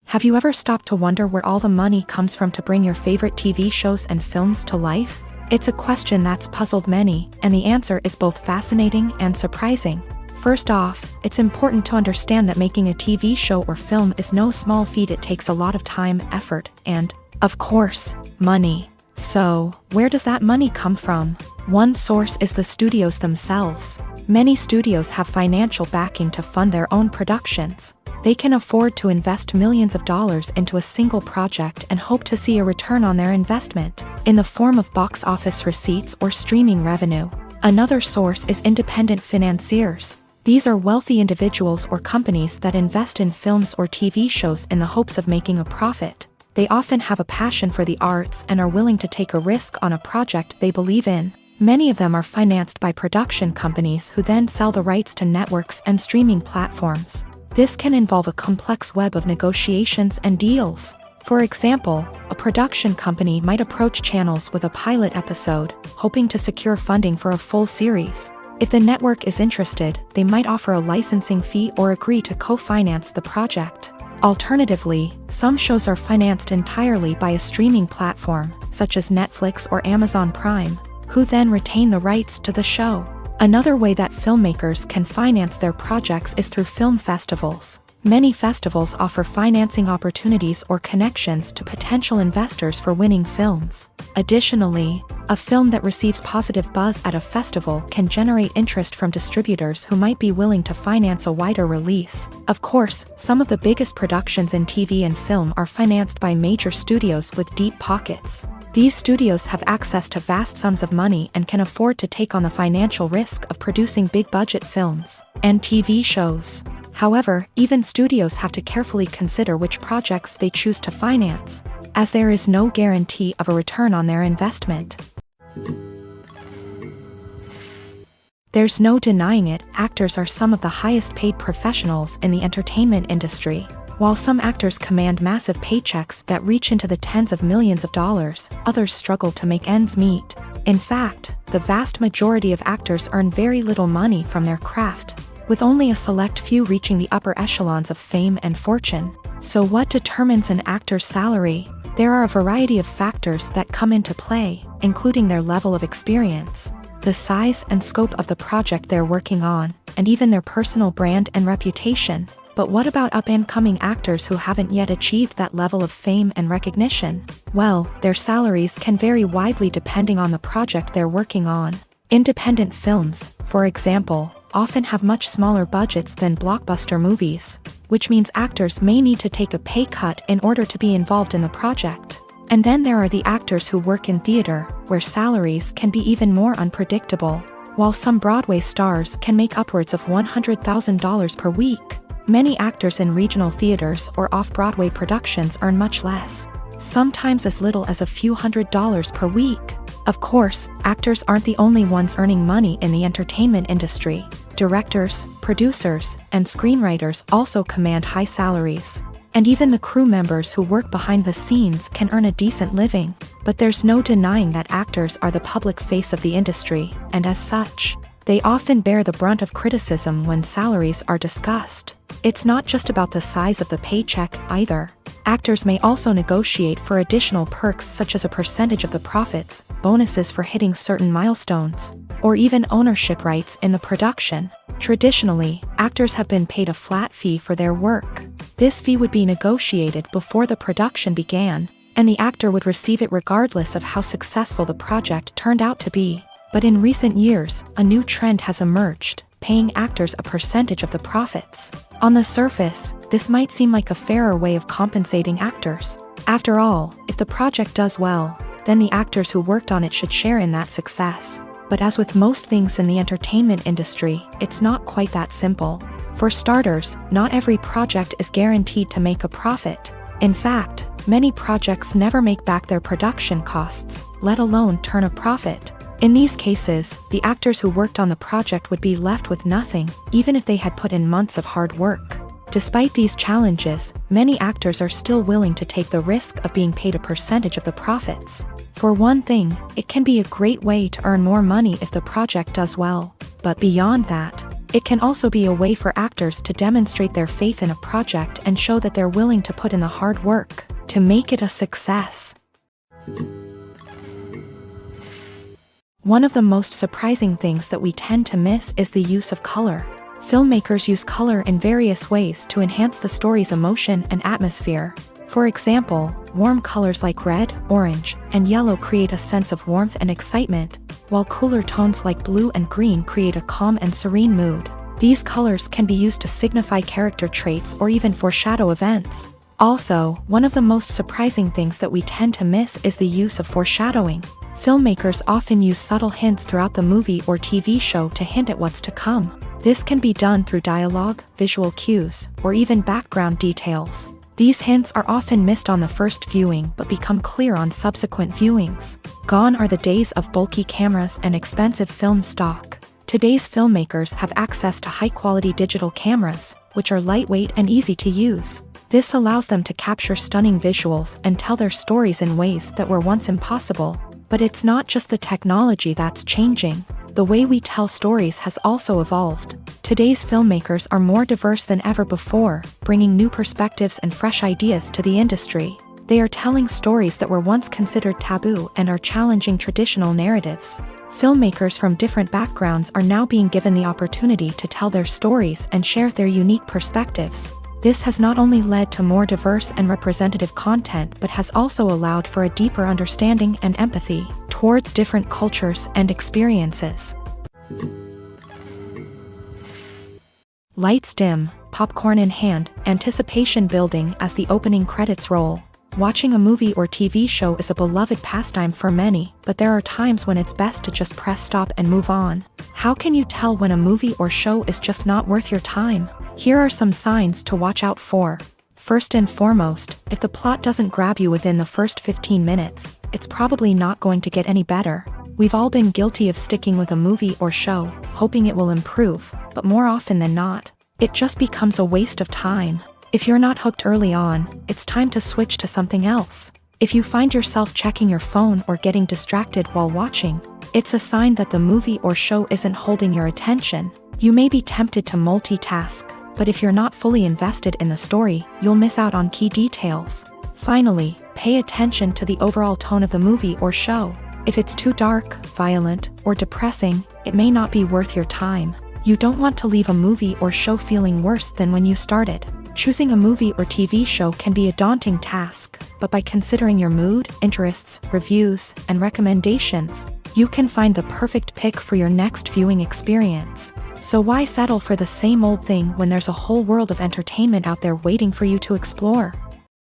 Have you ever stopped to wonder where all the money comes from to bring your favorite TV shows and films to life? It's a question that's puzzled many, and the answer is both fascinating and surprising. First off, it's important to understand that making a TV show or film is no small feat. It takes a lot of time, effort, and, of course, money. So, where does that money come from? One source is the studios themselves. Many studios have financial backing to fund their own productions. They can afford to invest millions of dollars into a single project and hope to see a return on their investment, in the form of box office receipts or streaming revenue. Another source is independent financiers. These are wealthy individuals or companies that invest in films or TV shows in the hopes of making a profit. They often have a passion for the arts and are willing to take a risk on a project they believe in. Many of them are financed by production companies who then sell the rights to networks and streaming platforms. This can involve a complex web of negotiations and deals. For example, a production company might approach channels with a pilot episode, hoping to secure funding for a full series. If the network is interested, they might offer a licensing fee or agree to co-finance the project. Alternatively, some shows are financed entirely by a streaming platform, such as Netflix or Amazon Prime, who then retain the rights to the show. Another way that filmmakers can finance their projects is through film festivals. Many festivals offer financing opportunities or connections to potential investors for winning films. Additionally, a film that receives positive buzz at a festival can generate interest from distributors who might be willing to finance a wider release. Of course, some of the biggest productions in TV and film are financed by major studios with deep pockets. These studios have access to vast sums of money and can afford to take on the financial risk of producing big-budget films and TV shows. However, even studios have to carefully consider which projects they choose to finance, as there is no guarantee of a return on their investment. There's no denying it, actors are some of the highest-paid professionals in the entertainment industry. While some actors command massive paychecks that reach into the tens of millions of dollars, others struggle to make ends meet. In fact, the vast majority of actors earn very little money from their craft, with only a select few reaching the upper echelons of fame and fortune. So what determines an actor's salary? There are a variety of factors that come into play, including their level of experience, the size and scope of the project they're working on, and even their personal brand and reputation. But what about up-and-coming actors who haven't yet achieved that level of fame and recognition? Well, their salaries can vary widely depending on the project they're working on. Independent films, for example, often have much smaller budgets than blockbuster movies, which means actors may need to take a pay cut in order to be involved in the project. And then there are the actors who work in theater, where salaries can be even more unpredictable. While some Broadway stars can make upwards of $100,000 per week, many actors in regional theaters or off-Broadway productions earn much less, sometimes as little as a few $100s per week. Of course, actors aren't the only ones earning money in the entertainment industry. Directors, producers, and screenwriters also command high salaries. And even the crew members who work behind the scenes can earn a decent living. But there's no denying that actors are the public face of the industry, and as such, they often bear the brunt of criticism when salaries are discussed. It's not just about the size of the paycheck, either. Actors may also negotiate for additional perks such as a percentage of the profits, bonuses for hitting certain milestones, or even ownership rights in the production. Traditionally, actors have been paid a flat fee for their work. This fee would be negotiated before the production began, and the actor would receive it regardless of how successful the project turned out to be. But in recent years, a new trend has emerged, paying actors a percentage of the profits. On the surface, this might seem like a fairer way of compensating actors. After all, if the project does well, then the actors who worked on it should share in that success. But as with most things in the entertainment industry, it's not quite that simple. For starters, not every project is guaranteed to make a profit. In fact, many projects never make back their production costs, let alone turn a profit. In these cases, the actors who worked on the project would be left with nothing, even if they had put in months of hard work. Despite these challenges, many actors are still willing to take the risk of being paid a percentage of the profits. For one thing, it can be a great way to earn more money if the project does well. But beyond that, It can also be a way for actors to demonstrate their faith in a project and show that they're willing to put in the hard work to make it a success. One of the most surprising things that we tend to miss is the use of color. Filmmakers use color in various ways to enhance the story's emotion and atmosphere. For example, warm colors like red, orange, and yellow create a sense of warmth and excitement, while cooler tones like blue and green create a calm and serene mood. These colors can be used to signify character traits or even foreshadow events. Also, one of the most surprising things that we tend to miss is the use of foreshadowing. Filmmakers often use subtle hints throughout the movie or TV show to hint at what's to come. This can be done through dialogue, visual cues, or even background details. These hints are often missed on the first viewing but become clear on subsequent viewings. Gone are the days of bulky cameras and expensive film stock. Today's filmmakers have access to high-quality digital cameras, which are lightweight and easy to use. This allows them to capture stunning visuals and tell their stories in ways that were once impossible. But it's not just the technology that's changing. The way we tell stories has also evolved. Today's filmmakers are more diverse than ever before, bringing new perspectives and fresh ideas to the industry. They are telling stories that were once considered taboo and are challenging traditional narratives. Filmmakers from different backgrounds are now being given the opportunity to tell their stories and share their unique perspectives. This has not only led to more diverse and representative content but has also allowed for a deeper understanding and empathy towards different cultures and experiences. Lights dim, popcorn in hand, anticipation building as the opening credits roll. Watching a movie or TV show is a beloved pastime for many, but there are times when it's best to just press stop and move on. How can you tell when a movie or show is just not worth your time? Here are some signs to watch out for. First and foremost, if the plot doesn't grab you within the first 15 minutes, it's probably not going to get any better. We've all been guilty of sticking with a movie or show, hoping it will improve, but more often than not, it just becomes a waste of time. If you're not hooked early on, it's time to switch to something else. If you find yourself checking your phone or getting distracted while watching, it's a sign that the movie or show isn't holding your attention. You may be tempted to multitask, but if you're not fully invested in the story, you'll miss out on key details. Finally, pay attention to the overall tone of the movie or show. If it's too dark, violent, or depressing, it may not be worth your time. You don't want to leave a movie or show feeling worse than when you started. Choosing a movie or TV show can be a daunting task, but by considering your mood, interests, reviews, and recommendations, you can find the perfect pick for your next viewing experience. So why settle for the same old thing when there's a whole world of entertainment out there waiting for you to explore?